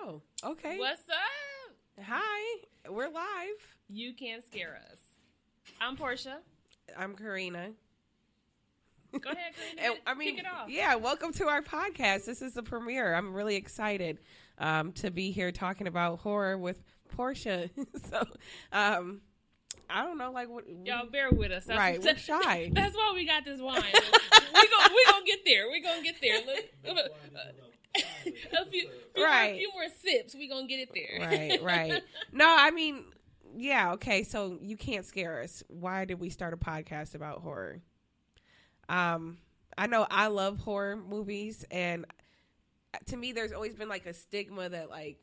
Oh, okay. What's up? Hi, we're live. You Can't Scare Us. I'm Portia. I'm Karina. Go ahead, Karina. Kick it off. Yeah, welcome to our podcast. This is the premiere. I'm really excited to be here talking about horror with Portia. So, I don't know, like what y'all bear with us. Right, we're shy. That's why we got this wine. we gonna get there. We gonna get there. A few more sips. We gonna get it there. Right. No, I mean, yeah, okay. So You Can't Scare Us. Why did we start a podcast about horror? I know I love horror movies, and to me, there's always been like a stigma that like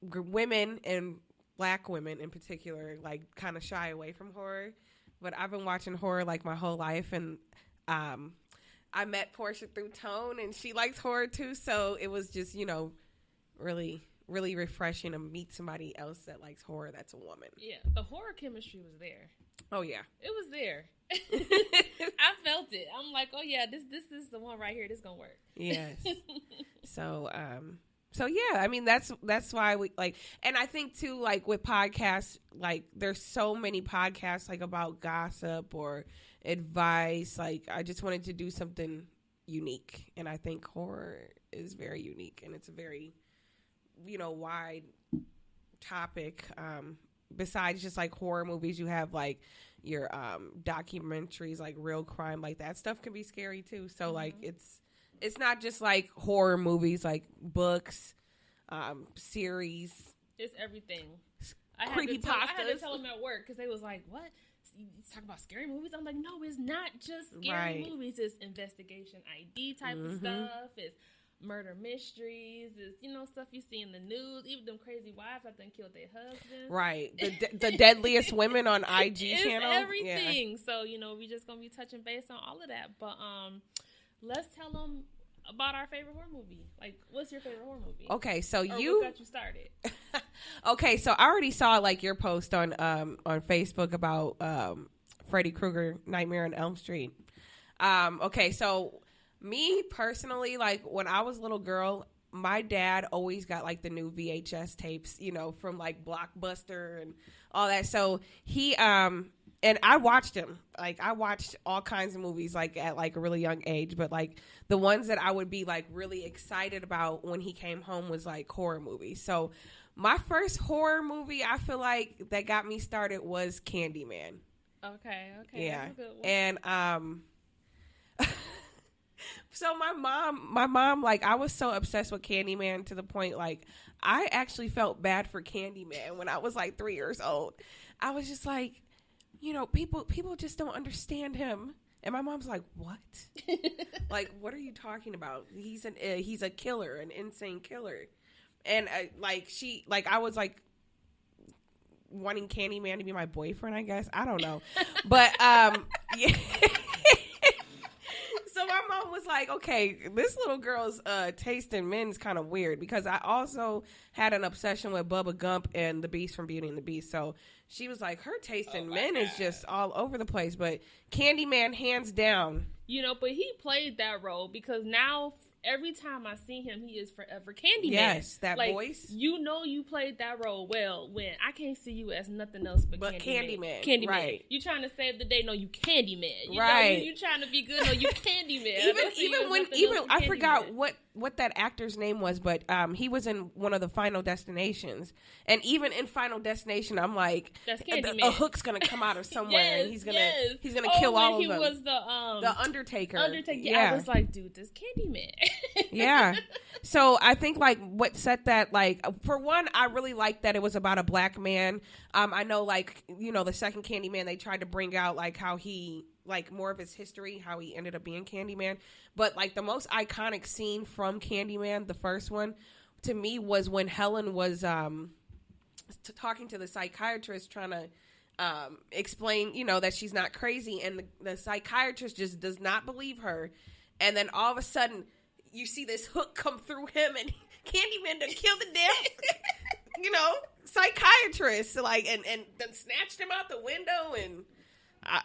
women and Black women in particular like kind of shy away from horror. But I've been watching horror like my whole life, and I met Portia through Tone, and she likes horror too. So it was just, really, really refreshing to meet somebody else that likes horror that's a woman. Yeah, the horror chemistry was there. Oh yeah, it was there. I felt it. I'm like, oh yeah, this is the one right here. This gonna work. Yes. So yeah, I mean that's why we like, and I think too, like with podcasts, like there's so many podcasts like about gossip or advice. Like I just wanted to do something unique, and I think horror is very unique, and it's a very wide topic. Besides just like horror movies, you have like your documentaries, like real crime, like that stuff can be scary too. So like it's not just like horror movies, like books, series. It's everything. Creepypastas. I had to tell them at work because they was like, "What? You talk about scary movies?" I'm like, "No, it's not just scary movies. It's investigation ID type of stuff. It's murder mysteries. It's stuff you see in the news. Even them crazy wives I think killed their husbands. Right. The deadliest women on IG it's channel. Everything. Yeah. So we just gonna be touching base on all of that. But let's tell them about our favorite horror movie. Like, what's your favorite horror movie? Okay, so what got you started? Okay, so I already saw like your post on Facebook about Freddy Krueger Nightmare on Elm Street. Okay, so me personally, like when I was a little girl, my dad always got like the new VHS tapes, from like Blockbuster and all that. So he and I watched him. Like I watched all kinds of movies like at like a really young age, but like the ones that I would be like really excited about when he came home was like horror movies. So my first horror movie I feel like that got me started was Candyman. Okay. Yeah. That's a good one. And so my mom, like I was so obsessed with Candyman to the point like I actually felt bad for Candyman when I was like 3 years old. I was just like, people just don't understand him. And my mom's like, what? Like, what are you talking about? He's a killer, an insane killer. And I was like wanting Candyman to be my boyfriend, I guess. I don't know. But, yeah. So my mom was like, okay, this little girl's taste in men's kind of weird, because I also had an obsession with Bubba Gump and the Beast from Beauty and the Beast. So she was like, her taste in men is just all over the place. But Candyman, hands down. But he played that role because now every time I see him, he is forever Candyman. Yes, that voice. You played that role well when I can't see you as nothing else but Candyman. Candyman. Right. You trying to save the day? No, you Candyman. Right. You trying to be good? No, you Candyman. even I forgot what that actor's name was, but he was in one of the Final Destinations, and even in Final Destination, I'm like, that's Candyman. A hook's gonna come out of somewhere, and he's gonna kill all of them. He was the Undertaker. Yeah, I was like, dude, this Candyman. Yeah. So I think like what set that, like, for one, I really liked that it was about a black man. I know, like, you know, the second Candyman, they tried to bring out like how he, like, more of his history, how he ended up being Candyman. But like the most iconic scene from Candyman, the first one, to me was when Helen was talking to the psychiatrist, trying to explain, you know, that she's not crazy, and the psychiatrist just does not believe her. And then all of a sudden, you see this hook come through him, and Candyman done killed the damn, you know, psychiatrist, like, and then snatched him out the window, and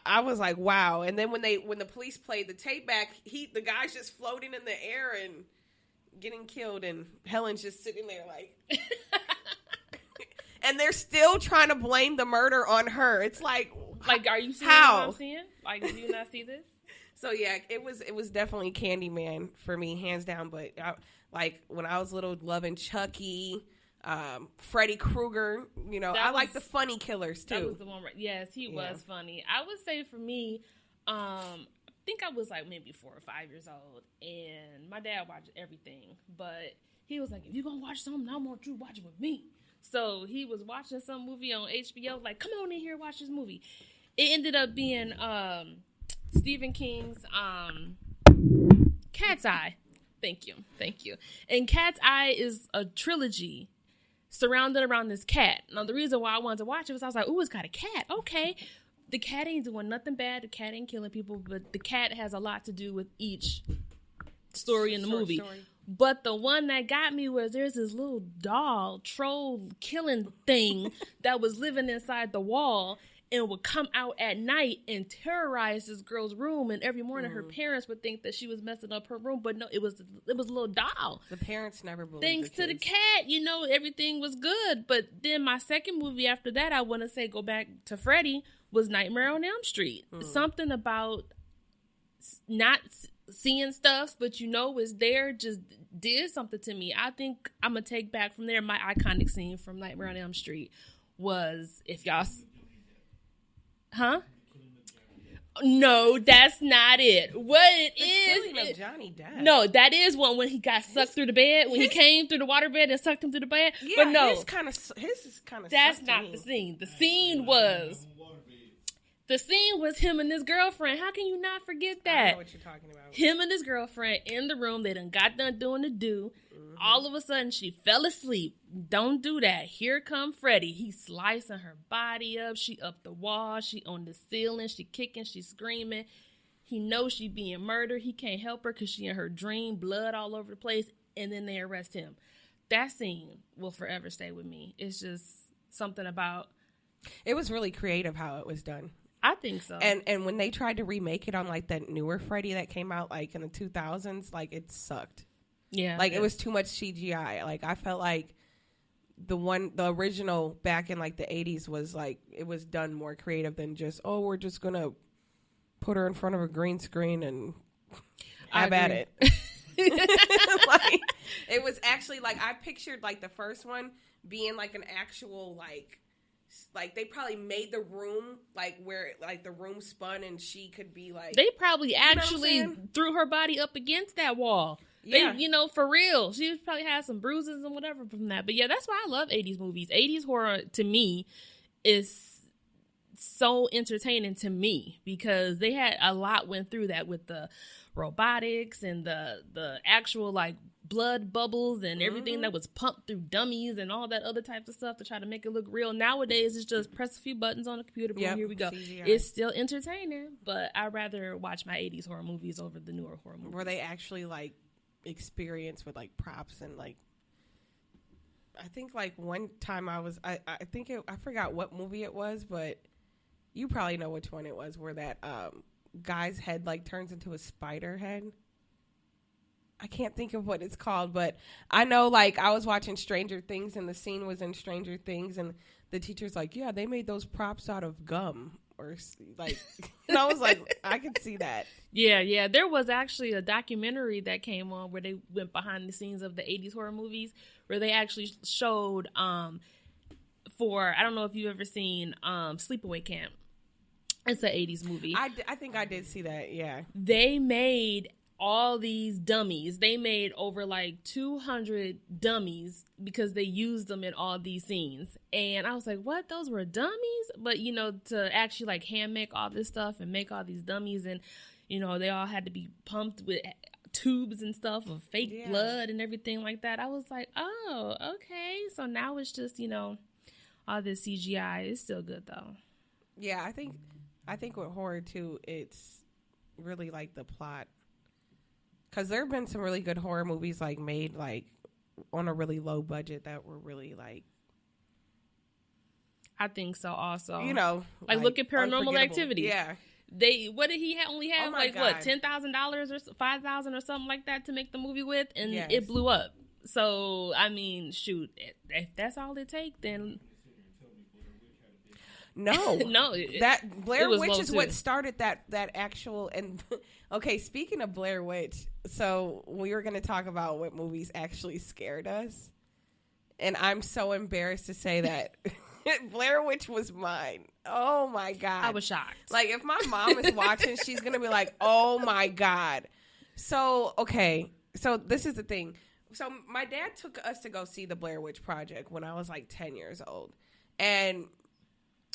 I was like, wow. And then when the police played the tape back, the guy's just floating in the air and getting killed, and Helen's just sitting there like, and they're still trying to blame the murder on her. It's like, are you seeing how? what I'm seeing? Like, do you not see this? So yeah, it was definitely Candyman for me, hands down. But like when I was little, loving Chucky, Freddy Krueger. You know, I like the funny killers too. That was the one. Yes, he was funny. I would say for me, I think I was like maybe 4 or 5 years old, and my dad watched everything, but he was like, "If you gonna watch something, I want you to watch it with me." So he was watching some movie on HBO, like, "Come on in here, watch this movie." It ended up being Stephen King's Cat's Eye. Thank you. And Cat's Eye is a trilogy surrounded around this cat. Now, the reason why I wanted to watch it was I was like, "Ooh, it's got a cat. Okay." The cat ain't doing nothing bad. The cat ain't killing people, but the cat has a lot to do with each story in the movie. Story. But the one that got me was there's this little doll, troll killing thing that was living inside the wall and would come out at night and terrorize this girl's room. And every morning her parents would think that she was messing up her room. But no, it was a little doll. The parents never believed Thanks to the cat, you know, everything was good. But then my second movie after that, I want to say go back to Freddy, was Nightmare on Elm Street. Something about not seeing stuff, but you know it's there, just did something to me. I think I'm going to take back from there. My iconic scene from Nightmare on Elm Street was, if y'all... Huh? No, that's not it. What it is... killing of Johnny Depp. No, that is one when he got sucked through the bed, when he came through the waterbed and sucked him through the bed. Yeah, but no, his is kind of... That's not the scene. The scene was... The scene was him and his girlfriend. How can you not forget that? I know what you're talking about. Him and his girlfriend in the room. They done got done doing the do. All of a sudden, she fell asleep. Don't do that. Here come Freddy. He's slicing her body up. She up the wall. She on the ceiling. She kicking. She screaming. He knows she being murdered. He can't help her because she in her dream. Blood all over the place. And then they arrest him. That scene will forever stay with me. It's just something about... It was really creative how it was done. I think so. And when they tried to remake it on like that newer Freddy that came out like in the 2000s, like it sucked. Yeah. Like it was too much CGI. Like I felt like the original back in like the 80s was like, it was done more creative than just, oh, we're just going to put her in front of a green screen and have at it. Like, it was actually like, I pictured like the first one being like an actual like they probably made the room like where like the room spun and she could be like, they probably actually threw her body up against that wall. Yeah. They, you know, for real. She probably had some bruises and whatever from that. But yeah, that's why I love 80s movies. 80s horror to me is so entertaining to me because they had a lot went through that with the robotics and the actual like blood bubbles and everything that was pumped through dummies and all that other types of stuff to try to make it look real. Nowadays, it's just press a few buttons on the computer. Boom, here we go. CGI. It's still entertaining, but I'd rather watch my 80s horror movies over the newer horror movies. Where they actually like experience with like props and like, I think like one time I forgot what movie it was, but you probably know which one it was, where that guy's head like turns into a spider head. I can't think of what it's called, but I know like I was watching Stranger Things and the scene was in Stranger Things and the teacher's like, yeah, they made those props out of gum or like, and I was like, I could see that. Yeah. There was actually a documentary that came on where they went behind the scenes of the 80s horror movies where they actually showed I don't know if you've ever seen Sleepaway Camp. It's an 80s movie. I think I did see that, yeah. They made all these dummies. They made over like 200 dummies because they used them in all these scenes. And I was like, what? Those were dummies? But, you know, to actually like hand make all this stuff and make all these dummies, and, you know, they all had to be pumped with tubes and stuff of fake blood and everything like that. I was like, oh, okay. So now it's just, you know, all this CGI. Is still good though. Yeah, I think with horror too, it's really like the plot. Because there have been some really good horror movies like made like on a really low budget that were really like. I think so. Also, you know, like look at Paranormal Activity. Yeah, what did he only have like God. What $10,000 or $5,000 or something like that to make the movie with, and it blew up. So I mean, shoot, if that's all it takes, then. No, no. That Blair Witch is what started that actual. And okay, speaking of Blair Witch, so we were going to talk about what movies actually scared us, and I'm so embarrassed to say that Blair Witch was mine. Oh my God, I was shocked. Like if my mom is watching, she's going to be like, "Oh my God." So okay, so this is the thing. So my dad took us to go see the Blair Witch Project when I was like 10 years old, and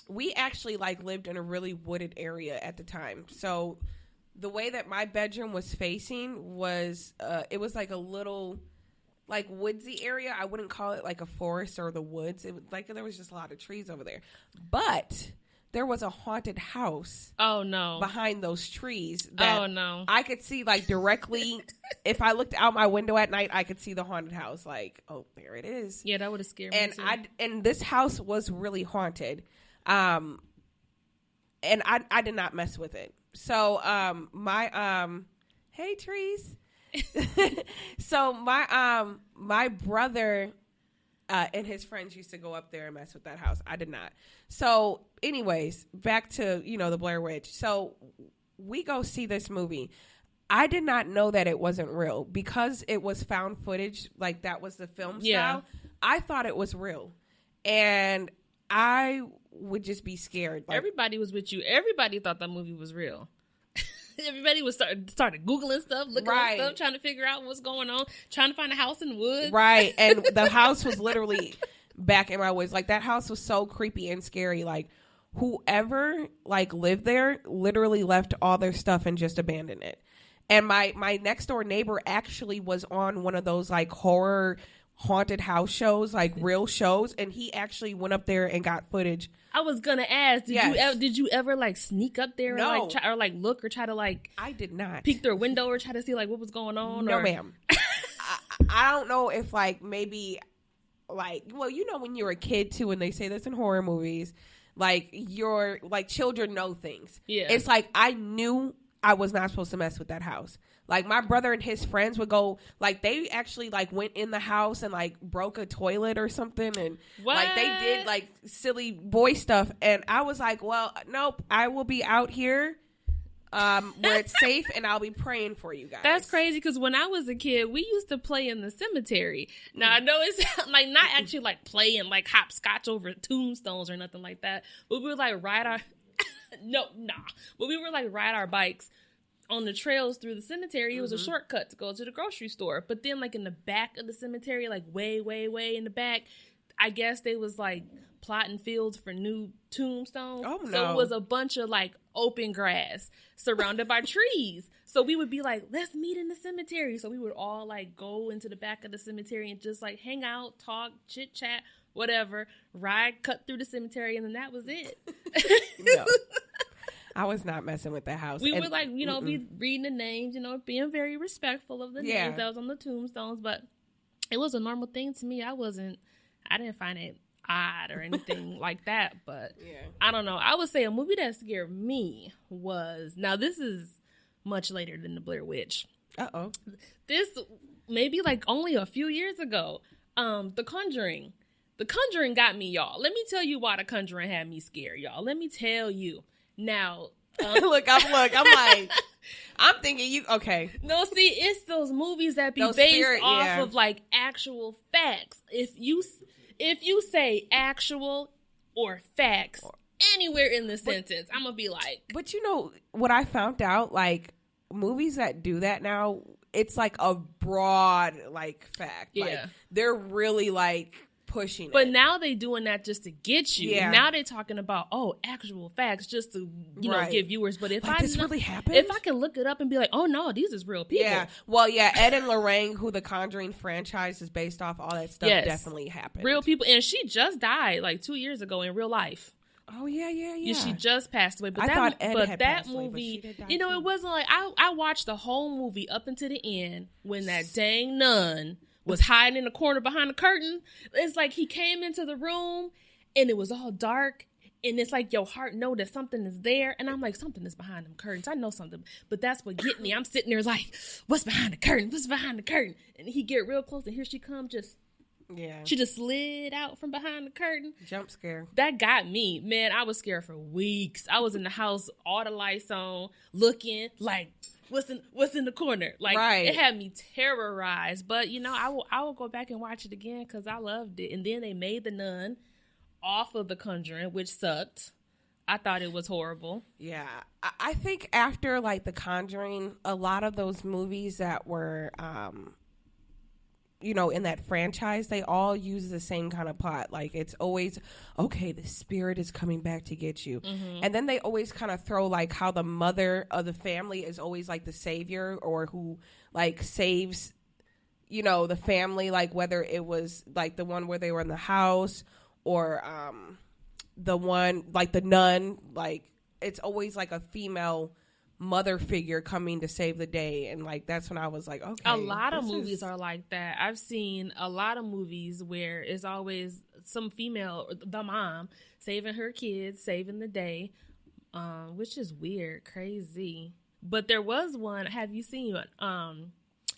we actually like lived in a really wooded area at the time. So the way that my bedroom was facing was, it was like a little like woodsy area. I wouldn't call it like a forest or the woods. It was like, there was just a lot of trees over there, but there was a haunted house. Oh no. Behind those trees. That oh no. I could see like directly. If I looked out my window at night, I could see the haunted house. Like, oh, there it is. Yeah, that would have scared me too. And this house was really haunted. And I did not mess with it. So, hey trees. So my brother, and his friends used to go up there and mess with that house. I did not. So anyways, back to, you know, the Blair Witch. So we go see this movie. I did not know that it wasn't real because it was found footage. Like that was the film style. I thought it was real. And I would just be scared. Like, everybody was with you. Everybody thought that movie was real. Everybody was started Googling stuff, looking at stuff, trying to figure out what's going on, trying to find a house in the woods. Right. And the house was literally back in my woods. Like that house was so creepy and scary. Like whoever like lived there literally left all their stuff and just abandoned it. And my next door neighbor actually was on one of those like horror haunted house shows, like real shows, and he actually went up there and got footage. I was gonna ask, did you ever like sneak up there and like try, or like look or try to like? I did not peek through a window or try to see like what was going on. No, ma'am. I don't know if like maybe like, well, you know when you're a kid too, and they say this in horror movies, like your like children know things. Yeah, it's like I knew I was not supposed to mess with that house. Like my brother and his friends would go, like they actually like went in the house and like broke a toilet or something, and like they did like silly boy stuff. And I was like, well, nope, I will be out here where it's safe, and I'll be praying for you guys. That's crazy because when I was a kid, we used to play in the cemetery. Now I know it's like not actually like playing like hopscotch over tombstones or nothing like that, but we would like ride our but we were like ride our bikes on the trails through the cemetery. It was a shortcut to go to the grocery store. But then like in the back of the cemetery, like way, way, way in the back, I guess they was like plotting fields for new tombstones. Oh, no. So it was a bunch of like open grass surrounded by trees. So we would be like, let's meet in the cemetery. So we would all like go into the back of the cemetery and just like hang out, talk, chit chat, whatever, cut through the cemetery, and then that was it. No. I was not messing with that house. We would like, you know, be reading the names, you know, being very respectful of the names that was on the tombstones, but it was a normal thing to me. I didn't find it odd or anything like that, but I don't know. I would say a movie that scared me was, now this is much later than The Blair Witch. Uh-oh. This maybe like only a few years ago. The Conjuring. The Conjuring got me, y'all. Let me tell you why The Conjuring had me scared, y'all. Let me tell you. Now, I'm like, I'm thinking you, okay. No, see, it's those movies that be based off of like actual facts. If you say actual or facts anywhere in the sentence, I'm gonna be like. But you know what I found out? Like movies that do that now, it's like a broad like fact. Yeah. Like they're really like pushing but it. now they doing that just to get you. Yeah. Now they talking about actual facts just to give viewers. But if like, this really happened, if I can look it up and be like, oh no, these is real people. Yeah, well, yeah, Ed and Lorraine, who the Conjuring franchise is based off, all that stuff definitely happened. Real people, and she just died like 2 years ago in real life. Oh yeah. She just passed away. But I thought Ed had that passed away, movie, but she did die it too. wasn't like I watched the whole movie up until the end when that dang nun was hiding in the corner behind the curtain. It's like he came into the room and it was all dark. And it's like your heart know that something is there. And I'm like, something is behind them curtains. I know something. But that's what get me. I'm sitting there like, what's behind the curtain? What's behind the curtain? And he get real close and here she come she just slid out from behind the curtain. Jump scare. That got me. Man, I was scared for weeks. I was in the house, all the lights on, looking like, what's in the corner? Like, It had me terrorized. But, I will go back and watch it again because I loved it. And then they made The Nun off of The Conjuring, which sucked. I thought it was horrible. Yeah. I think after, like, The Conjuring, a lot of those movies that were... in that franchise, they all use the same kind of plot. Like, it's always, okay, the spirit is coming back to get you. Mm-hmm. And then they always kind of throw, like, how the mother of the family is always, like, the savior or who, like, saves, the family. Like, whether it was, like, the one where they were in the house or the one, like, the nun. Like, it's always, like, a female mother figure coming to save the day, and like that's when I was like, okay, a lot of movies are like that. I've seen a lot of movies where it's always some female, the mom, saving her kids, saving the day, which is weird, crazy. But there was one, have you seen it?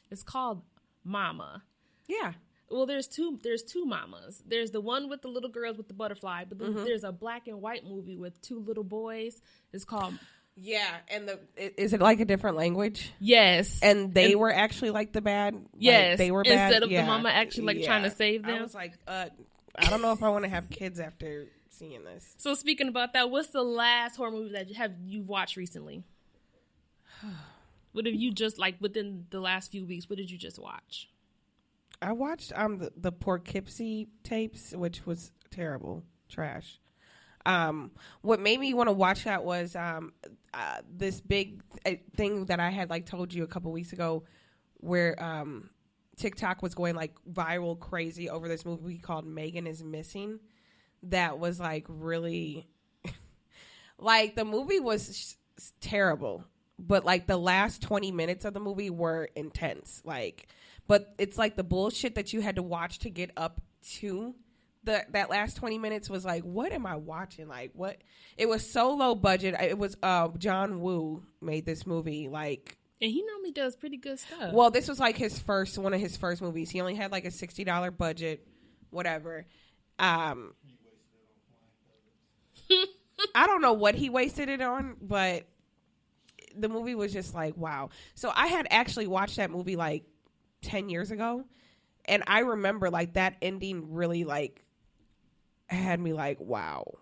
It's called Mama. Yeah. Well, there's two mamas. There's the one with the little girls with the butterfly, but then there's a black and white movie with two little boys. It's called Yeah, and is it like a different language? Yes. And they were actually like the bad? Yes. Like they were bad? Instead of the mama actually like trying to save them? I was like, I don't know if I want to have kids after seeing this. So speaking about that, what's the last horror movie that you've watched recently? What have you just, like, within the last few weeks, what did you just watch? I watched the Poughkeepsie tapes, which was terrible. Trash. What made me want to watch that was this big thing that I had like told you a couple weeks ago, where TikTok was going like viral crazy over this movie called Megan is Missing. That was like really, like the movie was terrible, but like the last 20 minutes of the movie were intense. Like, but it's like the bullshit that you had to watch to get up to. That last 20 minutes was like, what am I watching? Like, what? It was so low budget. It was John Woo made this movie, like, and he normally does pretty good stuff. Well, this was like one of his first movies. He only had like a $60 budget, whatever. I don't know what he wasted it on, but the movie was just like, wow. So I had actually watched that movie like 10 years ago, and I remember like that ending really like had me like, wow,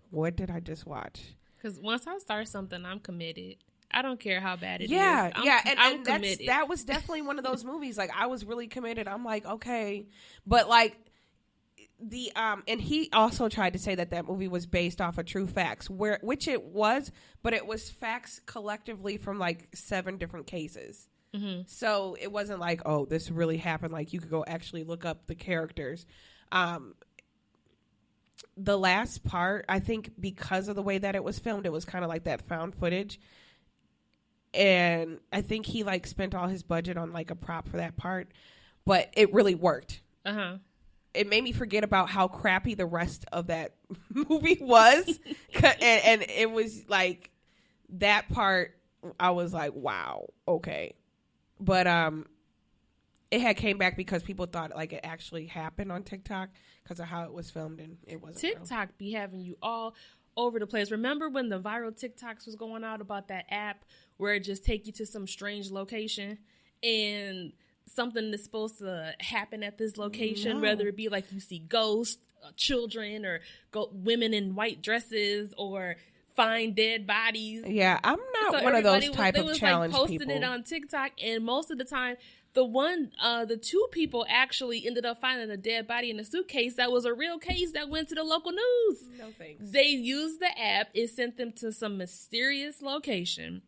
what did I just watch? Because once I start something, I'm committed. I don't care how bad it is. Yeah, I'm committed. That was definitely one of those movies. Like, I was really committed. I'm like, okay, but like the and he also tried to say that movie was based off of true facts, which it was, but it was facts collectively from like 7 different cases. Mm-hmm. So it wasn't like, oh, this really happened. Like, you could go actually look up the characters. The last part, I think because of the way that it was filmed, it was kind of like that found footage. And I think he like spent all his budget on like a prop for that part, but it really worked. Uh-huh. It made me forget about how crappy the rest of that movie was. and it was like that part, I was like, wow, okay. But it had came back because people thought like it actually happened on TikTok because of how it was filmed, and it wasn't. TikTok be having you all over the place. Remember when the viral TikToks was going out about that app where it just take you to some strange location and something is supposed to happen at this location, whether it be like you see ghosts, children, or women in white dresses, or find dead bodies. Yeah, I'm not one of those type of challenge posting people. It on TikTok, and most of the time, the two people actually ended up finding a dead body in a suitcase that was a real case that went to the local news. No thanks. They used the app. It sent them to some mysterious location.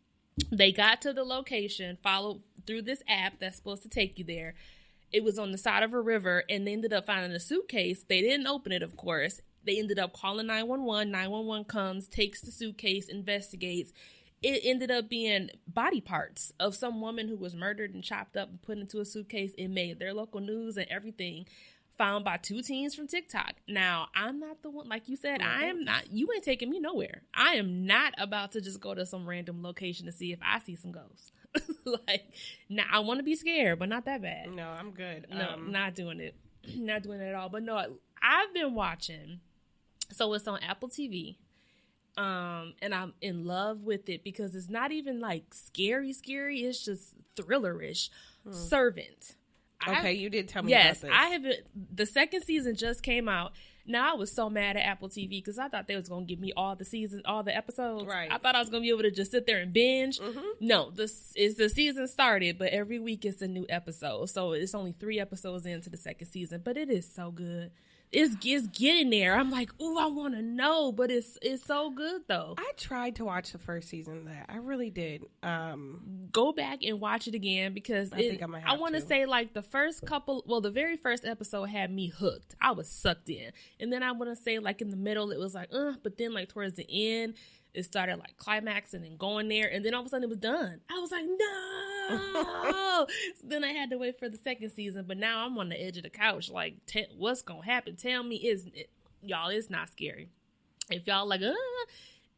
They got to the location, followed through this app that's supposed to take you there. It was on the side of a river, and they ended up finding a suitcase. They didn't open it, of course. They ended up calling 911. 911 comes, takes the suitcase, investigates. It ended up being body parts of some woman who was murdered and chopped up and put into a suitcase. It made their local news and everything. Found by two teens from TikTok. Now, I'm not the one, like you said, I am not, you ain't taking me nowhere. I am not about to just go to some random location to see if I see some ghosts. Like, now I want to be scared, but not that bad. No, I'm good. No, not doing it. Not doing it at all. But no, I've been watching. So it's on Apple TV. And I'm in love with it because it's not even like scary. It's just thrillerish. Servant. Okay, you did tell me about this. Yes, I have. The second season just came out. Now, I was so mad at Apple TV because I thought they was going to give me all the episodes. Right. I thought I was going to be able to just sit there and binge. Mm-hmm. No, the season started, but every week it's a new episode. So it's only 3 episodes into the second season, but it is so good. It's getting there. I'm like, ooh, I want to know, but it's so good though. I tried to watch the first season of that. I really did. Go back and watch it again because I want to say like the very first episode had me hooked. I was sucked in. And then I want to say like in the middle, it was like, but then like towards the end, it started like climaxing and going there. And then all of a sudden it was done. I was like, no. So then I had to wait for the second season. But now I'm on the edge of the couch. Like, what's going to happen? Tell me, y'all, it's not scary. If y'all like,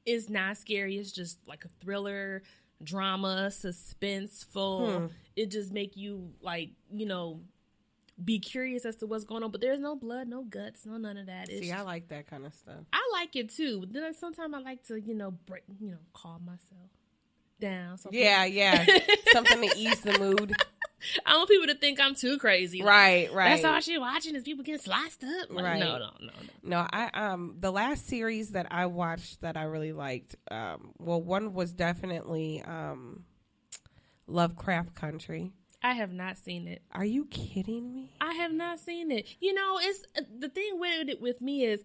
it's not scary. It's just like a thriller, drama, suspenseful. It just make you like, be curious as to what's going on, but there's no blood, no guts, no none of that. See, I like that kind of stuff. I like it too, but then sometimes I like to, calm myself down. Yeah, something to ease the mood. I want people to think I'm too crazy. Right. That's all she's watching is people getting sliced up. Like, right. No. No, I the last series that I watched that I really liked, one was definitely Lovecraft Country. I have not seen it. Are you kidding me? I have not seen it. It's the thing with me is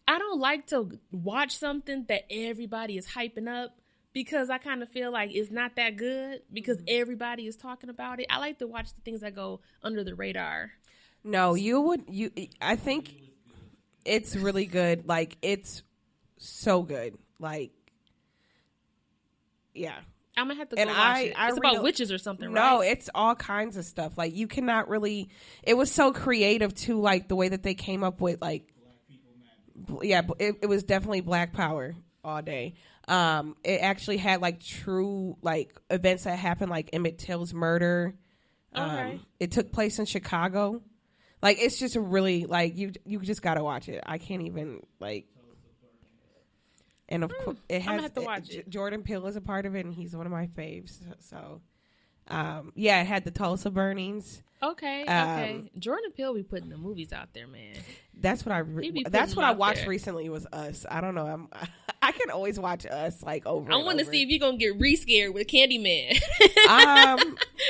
I don't like to watch something that everybody is hyping up because I kind of feel like it's not that good because everybody is talking about it. I like to watch the things that go under the radar. No, I think it's really good. Like, it's so good. Like, yeah. I'm going to have to go watch it. It's about witches or something, right? No, it's all kinds of stuff. Like, you cannot really... It was so creative, too, like, the way that they came up with, like... Yeah, it was definitely Black Power all day. It actually had, like, true, like, events that happened, like Emmett Till's murder. Okay. It took place in Chicago. Like, it's just a really, like, you just got to watch it. I can't even, like... And of course, it has. I'm gonna have to watch it. Jordan Peele is a part of it, and he's one of my faves. So, it had the Tulsa burnings. Okay. Jordan Peele be putting the movies out there, man. That's what I watched recently was Us. I don't know. I can always watch Us like over. I want to see if you're gonna get re-scared with Candyman.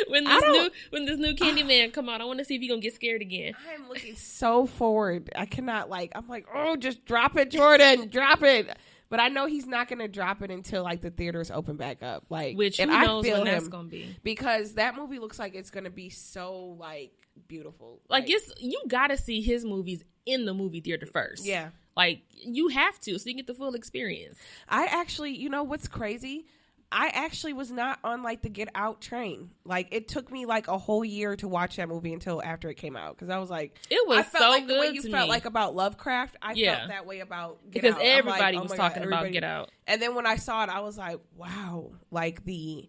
When this new Candyman come out, I want to see if you're gonna get scared again. I am looking so forward. I cannot I'm like, oh, just drop it, Jordan, drop it. But I know he's not going to drop it until like the theaters open back up. Like, which who knows when that's going to be? Because that movie looks like it's going to be so like beautiful. Like you got to see his movies in the movie theater first. Yeah, like you have to, so you get the full experience. I actually, what's crazy? I actually was not on like the Get Out train. Like, it took me like a whole year to watch that movie until after it came out because I was like, I felt so like good. The way you felt like about Lovecraft, I felt that way about Get because Out. Everybody was talking about Get Out. And then when I saw it, I was like, wow, like the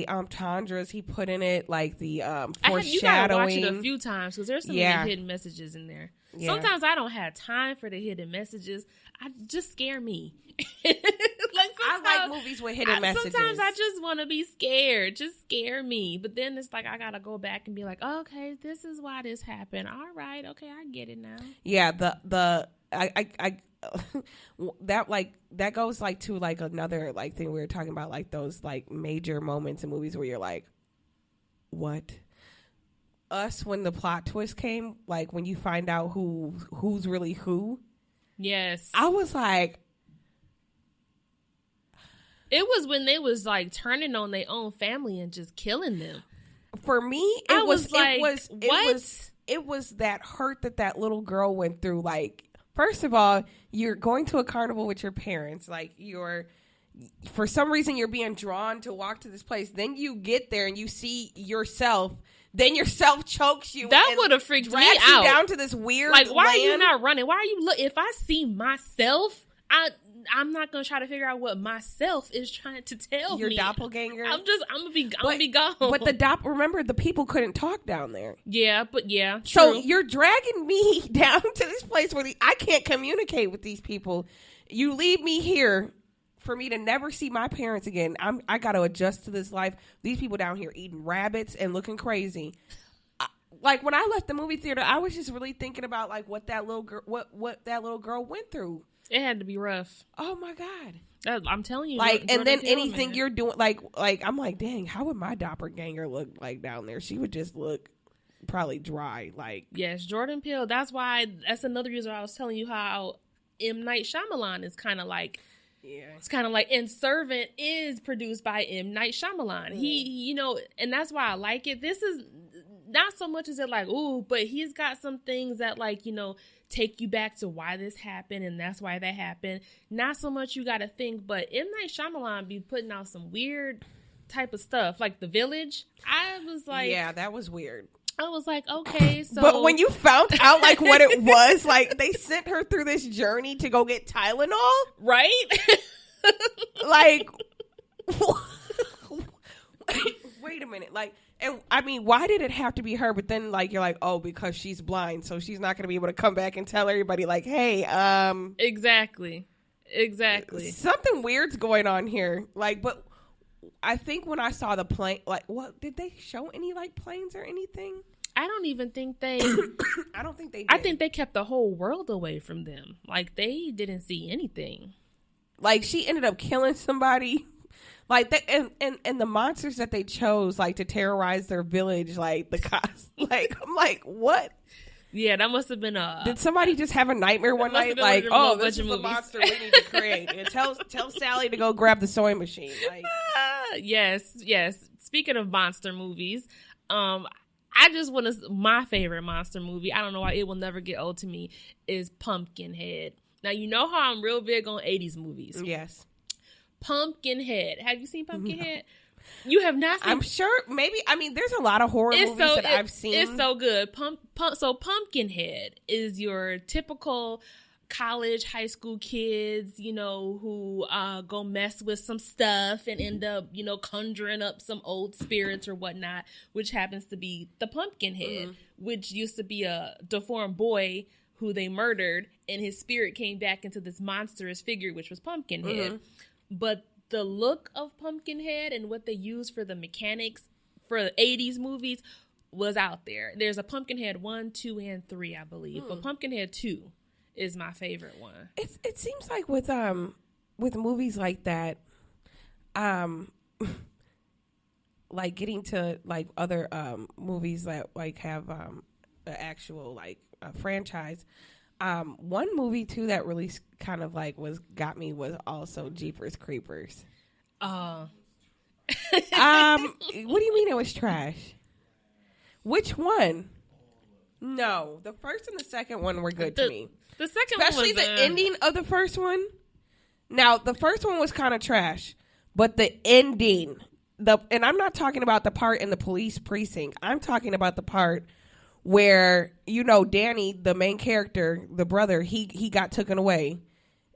entendres he put in it, like the foreshadowing. You gotta watch it a few times because there's some hidden messages in there. Yeah. Sometimes I don't have time for the hidden messages. I just scare me. I like movies with hidden messages. Sometimes I just want to be scared. Just scare me. But then it's like I gotta go back and be like, okay, this is why this happened. All right, okay, I get it now. Yeah, that goes like to like another like thing we were talking about, like those like major moments in movies where you're like, what? Us, when the plot twist came, like when you find out who's really who. Yes. I was like, it was when they was like turning on their own family and just killing them. For me, it was that hurt that little girl went through. Like, first of all, you're going to a carnival with your parents. Like, for some reason, you're being drawn to walk to this place. Then you get there and you see yourself. Then yourself chokes you. That would have freaked me out. You down to this weird like, why land. are you not running? Why are you if I see myself, I'm not gonna try to figure out what myself is trying to tell your me. Doppelganger. I'm gonna be gone. But remember, the people couldn't talk down there. Yeah, but yeah. True. So you're dragging me down to this place where I can't communicate with these people. You leave me here for me to never see my parents again. I got to adjust to this life. These people down here eating rabbits and looking crazy. Like, when I left the movie theater, I was just really thinking about like what that little girl, what that little girl went through. It had to be rough. Oh my God! I'm telling you. Like, and then anything you're doing, like I'm like, dang, how would my doppelganger look like down there? She would just look probably dry. Like, yes, Jordan Peele. That's another reason why I was telling you how M. Night Shyamalan is kind of like. Yeah. It's kind of like, and Servant is produced by M. Night Shyamalan. He, and that's why I like it. This is not so much as it like, ooh, but he's got some things that like, take you back to why this happened and that's why that happened. Not so much you got to think, but M. Night Shyamalan be putting out some weird type of stuff, like The Village. I was like, yeah, that was weird. I was like, okay, so. But when you found out like what it was, like they sent her through this journey to go get Tylenol, right? Like, wait a minute, like. And I mean, why did it have to be her? But then, like, you're like, oh, because she's blind, so she's not going to be able to come back and tell everybody, like, hey, exactly, something weird's going on here. Like, but I think when I saw the plane, like, what did they show any like planes or anything? I don't even think they. I don't think they did. I think they kept the whole world away from them. Like, they didn't see anything. Like, she ended up killing somebody. Like, and the monsters that they chose, like, to terrorize their village, like, the cops, like, I'm like, what? Yeah, that must have been Did somebody just have a nightmare one night? Like, oh, this is the monster we need to create. And tell Sally to go grab the sewing machine. Like, yes. Speaking of monster movies, I just want to, my favorite monster movie, I don't know why it will never get old to me, is Pumpkinhead. Now, you know how I'm real big on 80s movies. Yes. Pumpkinhead. Have you seen Pumpkinhead? No. You have not seen. I'm sure. Maybe. I mean, there's a lot of horror movies that I've seen. It's so good. So Pumpkinhead is your typical college, high school kids, who go mess with some stuff and end up, conjuring up some old spirits or whatnot, which happens to be the Pumpkinhead, which used to be a deformed boy who they murdered, and his spirit came back into this monstrous figure, which was Pumpkinhead. But the look of Pumpkinhead and what they used for the mechanics for the 80s movies was out there. There's a Pumpkinhead 1, 2, and 3, I believe. But Pumpkinhead 2 is my favorite one. It seems like with movies like that, like getting to like other movies that like have an actual like a franchise. One movie too that really kind of like got me was also Jeepers Creepers. What do you mean it was trash? Which one? No, the first and the second one were good to me. The second especially one was the ending of the first one. Now the first one was kind of trash, but the ending, and I'm not talking about the part in the police precinct. I'm talking about the part where, Danny, the main character, the brother, he got taken away.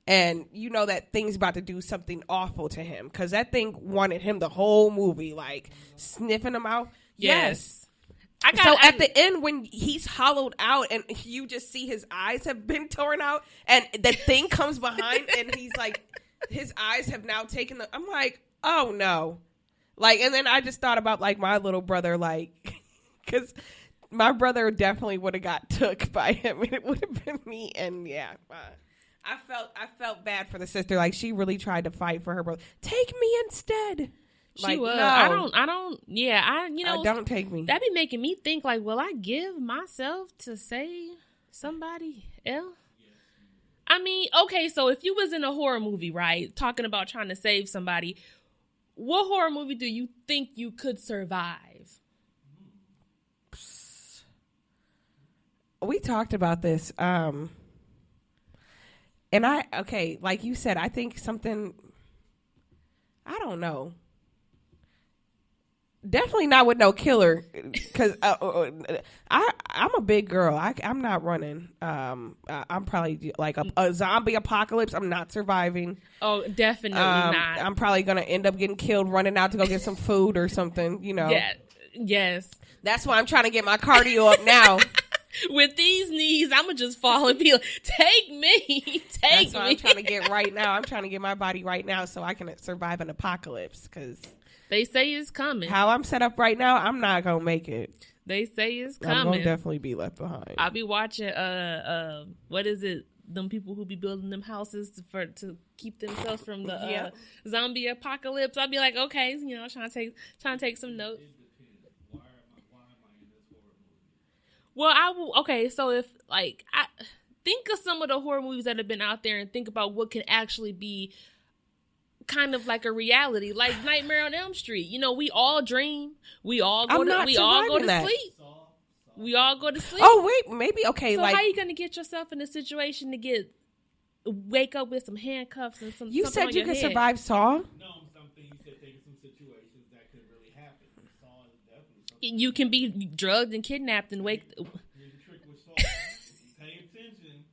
And that thing's about to do something awful to him. Because that thing wanted him the whole movie, like, sniffing him out. Yes. At the end, when he's hollowed out and you just see his eyes have been torn out. And the thing comes behind and he's like, his eyes have now taken I'm like, oh, no. Like, and then I just thought about, like, my little brother, like, because my brother definitely would have got took by him, and it would have been me. And yeah, I felt bad for the sister. Like, she really tried to fight for her brother. Take me instead. She like, was. No, don't take me. That be making me think, like, will I give myself to save somebody else? I mean, okay, so if you was in a horror movie, right, talking about trying to save somebody, what horror movie do you think you could survive? We talked about this. And like you said, I think something, I don't know. Definitely not with no killer, because I'm a big girl. I'm not running. I'm probably like a zombie apocalypse. I'm not surviving. Oh, definitely not. I'm probably gonna end up getting killed running out to go get some food or something. You know. Yeah. Yes. That's why I'm trying to get my cardio up now. With these knees, I'm gonna just fall and be like, "Take me, That's what I'm trying to get right now. I'm trying to get my body right now so I can survive an apocalypse, because they say it's coming. How I'm set up right now, I'm not gonna make it. They say it's coming. I'm gonna definitely be left behind. I'll be watching what is it? Them people who be building them houses to keep themselves from the zombie apocalypse. I'll be like, okay, trying to take some notes. Well, I will. Okay, so if I think of some of the horror movies that have been out there and think about what can actually be kind of like a reality, like Nightmare on Elm Street. We all dream. We all go to sleep. We all go to sleep. Oh wait, maybe okay. So like, how you gonna get yourself in a situation to wake up with some handcuffs and some? You said you could survive No, Saw. something you said think of some situations that could really happen. Saw is definitely something. You can be drugged and kidnapped and wake. Here's the trick with Saw. Pay attention.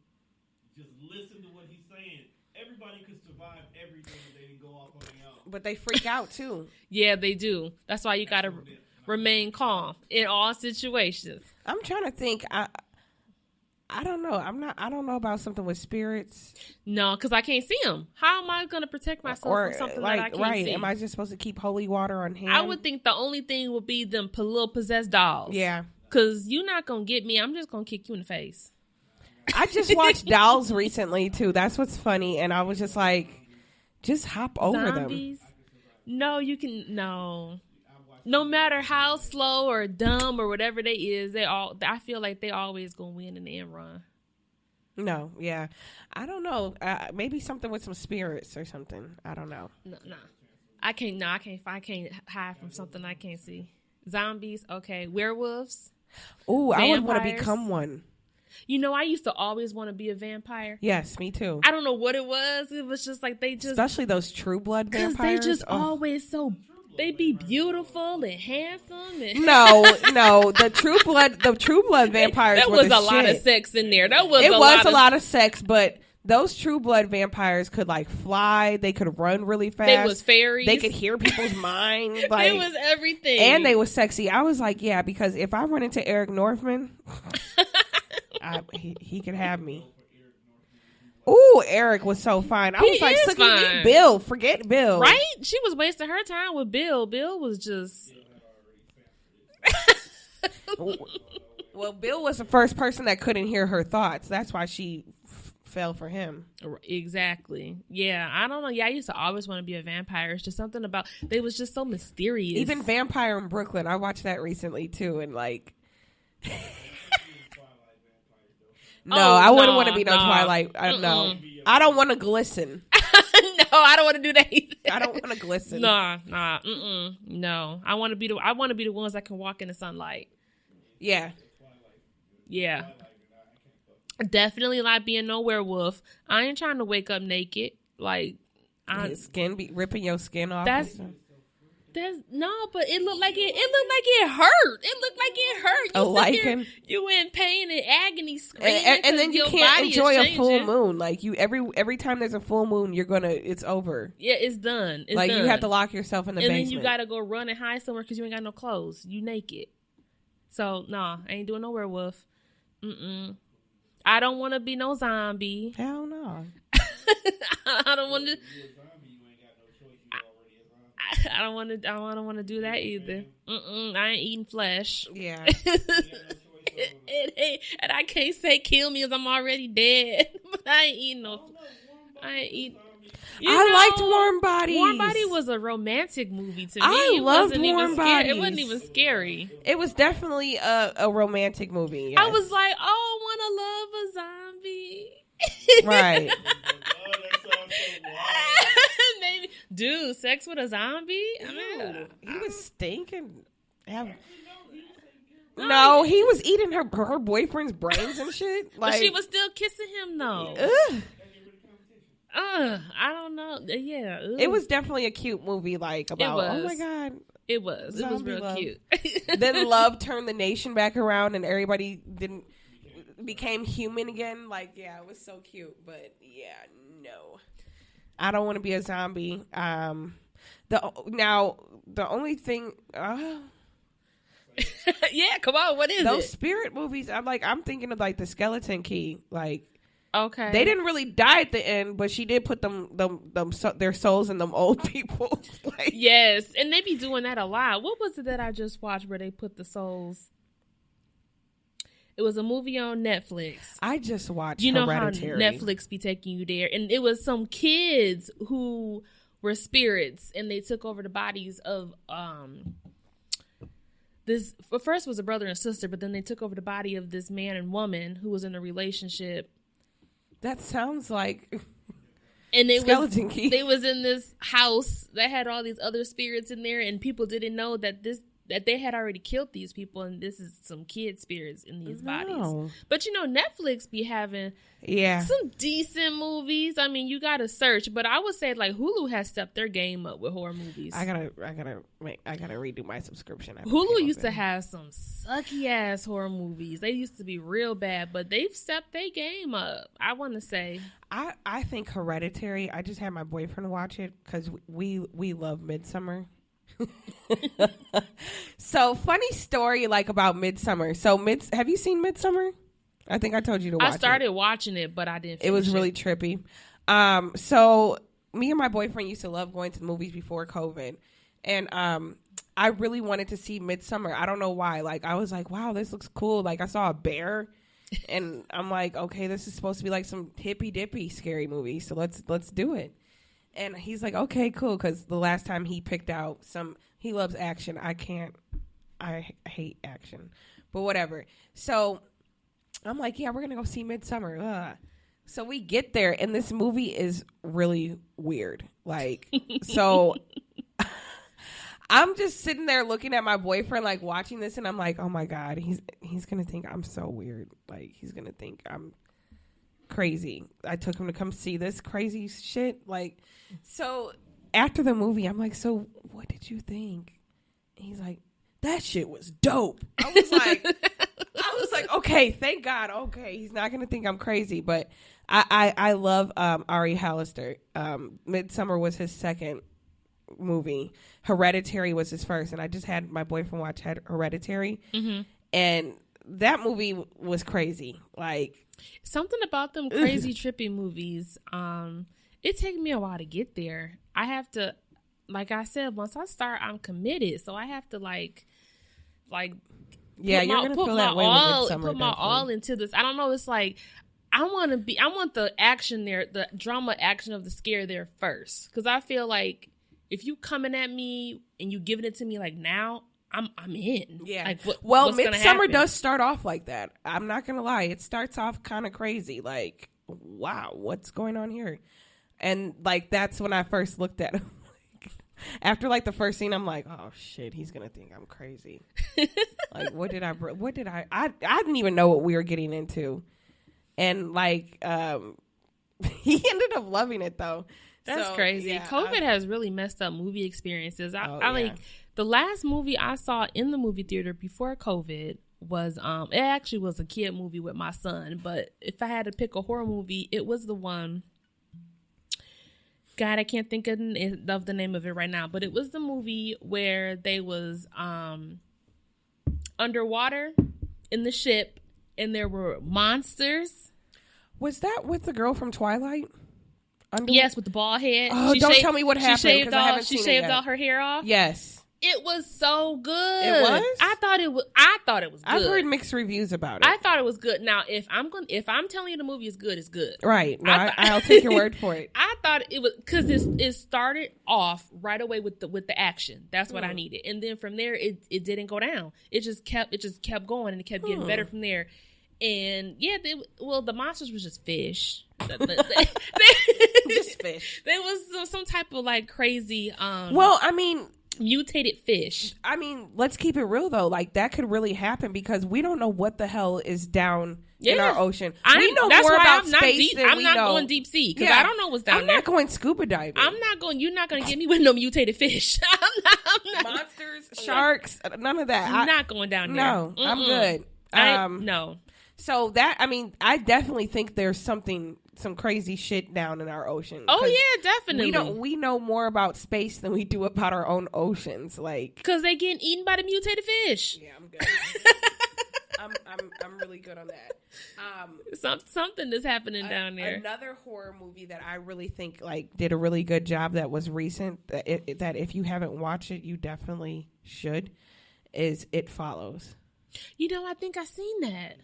Just listen to what he's saying. Everybody could survive everything if they didn't go off on their own. But they freak out too. Yeah, they do. That's why you gotta remain calm in all situations. I'm trying to think. I don't know. I don't know about something with spirits. No, because I can't see them. How am I going to protect myself from something that I can't see? Am I just supposed to keep holy water on hand? I would think the only thing would be them little possessed dolls. Yeah. Because you're not going to get me. I'm just going to kick you in the face. I just watched Dolls recently, too. That's what's funny. And I was just like, just hop over Zombies? Them. No, you can. No. No matter how slow or dumb or whatever they is, I feel like they always gonna win in the end run. No, yeah, I don't know. Maybe something with some spirits or something. I don't know. No, I can't. No, I can't hide from something I can't see. Zombies, okay. Werewolves. Ooh, I would want to become one. I used to always want to be a vampire. Yes, me too. I don't know what it was. It was just like especially those True Blood vampires. Because they just always so. They be beautiful and handsome. And No, the True Blood vampires. There was a lot of sex in there. It was a lot of sex, but those True Blood vampires could like fly. They could run really fast. They was fairies. They could hear people's minds. Like, it was everything, and they was sexy. I was like, yeah, because if I run into Eric Northman, he could have me. Ooh, Eric was so fine. I was like, fine. Bill, forget Bill. Right? She was wasting her time with Bill. Bill was just... Well, Bill was the first person that couldn't hear her thoughts. That's why she fell for him. Exactly. Yeah, I don't know. Yeah, I used to always want to be a vampire. It's just something about... They was just so mysterious. Even Vampire in Brooklyn. I watched that recently, too, and like... No, I wouldn't want to be Twilight. No, I don't want to glisten. No, I don't want to do that either. I don't want to glisten. No. I want to be the ones that can walk in the sunlight. Yeah. Definitely not being no werewolf. I ain't trying to wake up naked. Like, his skin be ripping your skin off. But it looked like it hurt. It looked like it hurt. You in pain and agony, screaming, and then you can't enjoy a full moon. Like every time there's a full moon, it's over. Yeah, it's done. You have to lock yourself in the basement. And then you gotta go run and hide somewhere because you ain't got no clothes. You naked. So I ain't doing no werewolf. I don't want to be no zombie. Hell no. I don't want to. I don't want to do that either. I ain't eating flesh. Yeah. And I can't say kill me as I'm already dead. I ain't eating no. I ain't eating. I liked Warm Bodies. Warm Body was a romantic movie to me. I loved Warm Bodies. It wasn't even scary. It was definitely a romantic movie. Yes. I was like, oh, I want to love a zombie. Right. Maybe, dude, sex with a zombie? I mean, he was stinking. No, he was eating her boyfriend's brains and shit. Like, but she was still kissing him though. I don't know. Yeah, it was definitely a cute movie. Like about, oh my god, it was real love. cute. Then love turned the nation back around, and everybody became human again. Like, yeah, it was so cute. But yeah, no, I don't want to be a zombie. The only thing. Yeah, come on. What is those spirit movies? I'm thinking of like the Skeleton Key. Like, okay, they didn't really die at the end, but she did put their souls in them old people. Like, yes, and they be doing that a lot. What was it that I just watched where they put the souls? It was a movie on Netflix. I just watched. You know Hereditary. how Netflix be taking you there, and it was some kids who were spirits, and they took over the bodies of this. First was a brother and sister, but then they took over the body of this man and woman who was in a relationship. That sounds like. And they Skeleton Key. They was in this house that had all these other spirits in there, and people didn't know that they had already killed these people, and this is some kid spirits in these bodies. But Netflix be having some decent movies. I mean, you gotta search, but I would say like Hulu has stepped their game up with horror movies. I gotta redo my subscription. Hulu used to have some sucky ass horror movies. They used to be real bad, but they've stepped their game up. I want to say. I think Hereditary. I just had my boyfriend watch it because we love Midsommar. So funny story like about Midsommar. So have you seen Midsommar? I think I told you to watch it. I started watching it, but I didn't finish it. Was really trippy. So me and my boyfriend used to love going to the movies before COVID. And I really wanted to see Midsommar. I don't know why. Like I was like, wow, this looks cool. Like I saw a bear and I'm like, okay, this is supposed to be like some hippy dippy scary movie. So let's do it. And he's like, okay, cool. Because the last time he picked out he loves action. I hate action, but whatever. So I'm like, yeah, we're going to go see Midsommar. Ugh. So we get there and this movie is really weird. Like, so I'm just sitting there looking at my boyfriend, like watching this. And I'm like, oh my God, he's going to think I'm so weird. Like he's going to think I'm crazy. I took him to come see this crazy shit. Like, so after the movie, I'm like, so what did you think? And he's like, that shit was dope. I was like, okay, thank God. Okay, he's not gonna think I'm crazy. But I love Ari Aster. Midsommar was his second movie. Hereditary was his first, and I just had my boyfriend watch Hereditary, and that movie was crazy. Like something about them crazy trippy movies. It takes me a while to get there. I have to, like I said, once I start, I'm committed. So I have to yeah, you're gonna feel that way with Midsommar. Put my all into this. I don't know. It's like I want the action there, the drama action of the scare there first, because I feel like if you coming at me and you giving it to me like now, I'm in. Yeah. Like, Midsommar does start off like that. I'm not gonna lie. It starts off kind of crazy. Like, wow, what's going on here? And like that's when I first looked at him. After like the first scene, I'm like, oh shit, he's gonna think I'm crazy. Like, what did I didn't even know what we were getting into, and like, he ended up loving it though. That's crazy. Yeah, COVID has really messed up movie experiences. I like the last movie I saw in the movie theater before COVID was it actually was a kid movie with my son, but if I had to pick a horror movie, it was the one. God, I can't think of the name of it right now, but it was the movie where they was underwater in the ship and there were monsters. Was that with the girl from Twilight? Yes, with the bald head. Oh, don't tell me what happened. She shaved all her hair off. Yes. It was so good. It was? I thought it was good. I've heard mixed reviews about it. I thought it was good. Now, if I'm telling you the movie is good, it's good. Right. No, I'll take your word for it. I thought it was because it started off right away with the action. That's what I needed, and then from there it didn't go down. It just kept going, and it kept getting better from there. And yeah, the monsters was just fish. Just fish. There was some type of like crazy. Well, I mean, mutated fish. I mean, let's keep it real though. Like that could really happen because we don't know what the hell is down in our ocean. We know more about space than we know. I'm not going deep sea because I don't know what's down there. I'm not going scuba diving. You're not going to get me with no mutated fish. I'm not. Monsters, sharks, none of that. I'm not going down there. No, I'm good. No. So that, I mean, I definitely think there's some crazy shit down in our ocean. Oh yeah, definitely. We know more about space than we do about our own oceans, like because they getting eaten by the mutated fish. Yeah, I'm good. I'm really good on that. Something is happening down there. Another horror movie that I really think like did a really good job that was recent that if you haven't watched it, you definitely should. Is It Follows? You know, I think I've seen that.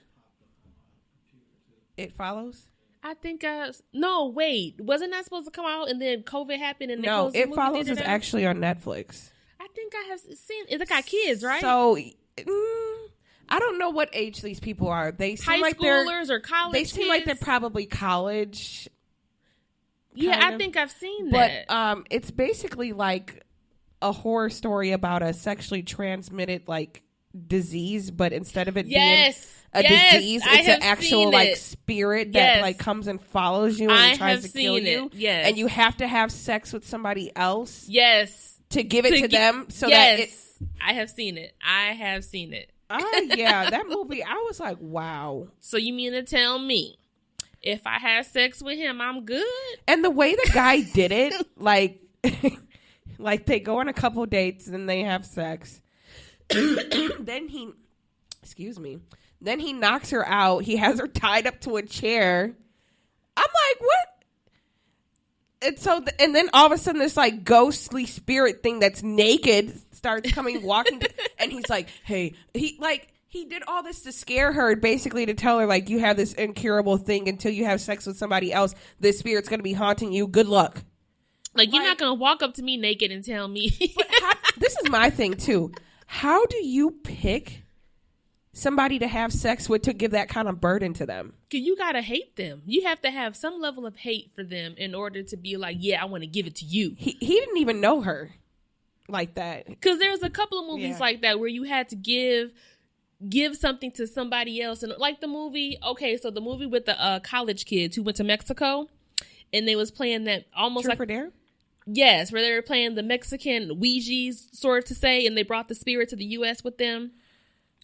It Follows? I think no, wait. Wasn't that supposed to come out and then COVID happened and no, It Follows is actually on Netflix. I think I have seen it. They got kids, right? So I don't know what age these people are. They seem high schoolers or college. They seem like they're probably college. Yeah, I think I've seen that. But it's basically like a horror story about a sexually transmitted like disease, but instead of it being a disease, it's an actual like spirit that like comes and follows you and tries to kill you. Yes. And you have to have sex with somebody else. Yes. To give it to them so that it I have seen it. Yeah, that movie, I was like, wow. So you mean to tell me if I have sex with him, I'm good? And the way the guy did it, like like they go on a couple dates and they have sex. Then he knocks her out. He has her tied up to a chair. I'm like, what? And then all of a sudden this like ghostly spirit thing that's naked starts walking and he's like, hey, he did all this to scare her, basically to tell her like, you have this incurable thing until you have sex with somebody else. This spirit's going to be haunting you. Good luck. Like you're not going to walk up to me naked and tell me. This is my thing too. How do you pick somebody to have sex with to give that kind of burden to them? You gotta hate them. You have to have some level of hate for them in order to be like, yeah, I want to give it to you. He didn't even know her like that. Because there's a couple of movies like that where you had to give something to somebody else. And like the movie, so the movie with the college kids who went to Mexico and they was playing that almost Truth or Dare? Yes, where they were playing the Mexican Ouija's, sort of to say, and they brought the spirit to the U.S. with them.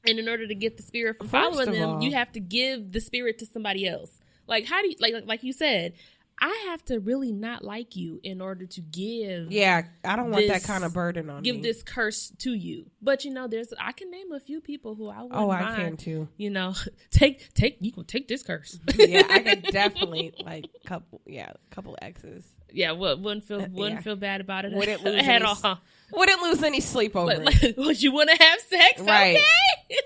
And in order to get the spirit from following them, you have to give the spirit to somebody else. Like, how do you, like you said, I have to really not like you in order to give. Yeah, I don't want that kind of burden on me. Give this curse to you. But, you know, I can name a few people who I wouldn't mind. I can too. You know, you can take this curse. Yeah, I could definitely, like, couple exes. Yeah, wouldn't feel bad about it wouldn't lose at all. Wouldn't lose any sleep over it. Would you want to have sex? Right. Okay.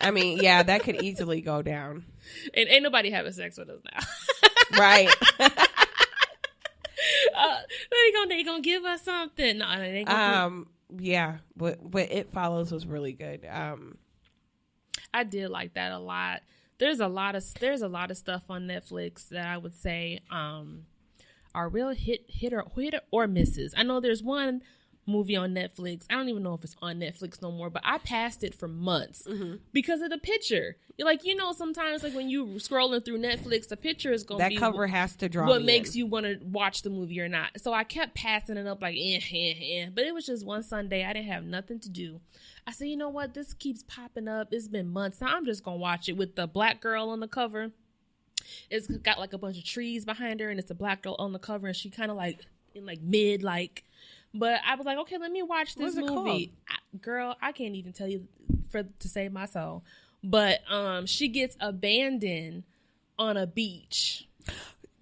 I mean, yeah, that could easily go down. And ain't nobody having sex with us now. Right. They gonna give us something. No, they gonna yeah, but It Follows was really good. I did like that a lot. There's a lot of stuff on Netflix that I would say are real hit or misses. I know there's one movie on Netflix. I don't even know if it's on Netflix no more, but I passed it for months because of the picture. You're like, you know, sometimes like when you scrolling through Netflix, the picture is going to be that cover has to draw what me makes in. You want to watch the movie or not. So I kept passing it up like, but it was just one Sunday. I didn't have nothing to do. I said, you know what? This keeps popping up. It's been months now. I'm just going to watch it with the black girl on the cover. It's got like a bunch of trees behind her and it's a black girl on the cover and she kind of like in like mid like. But I was like, okay, let me watch this movie. Girl, I can't even tell you to save my soul. But she gets abandoned on a beach.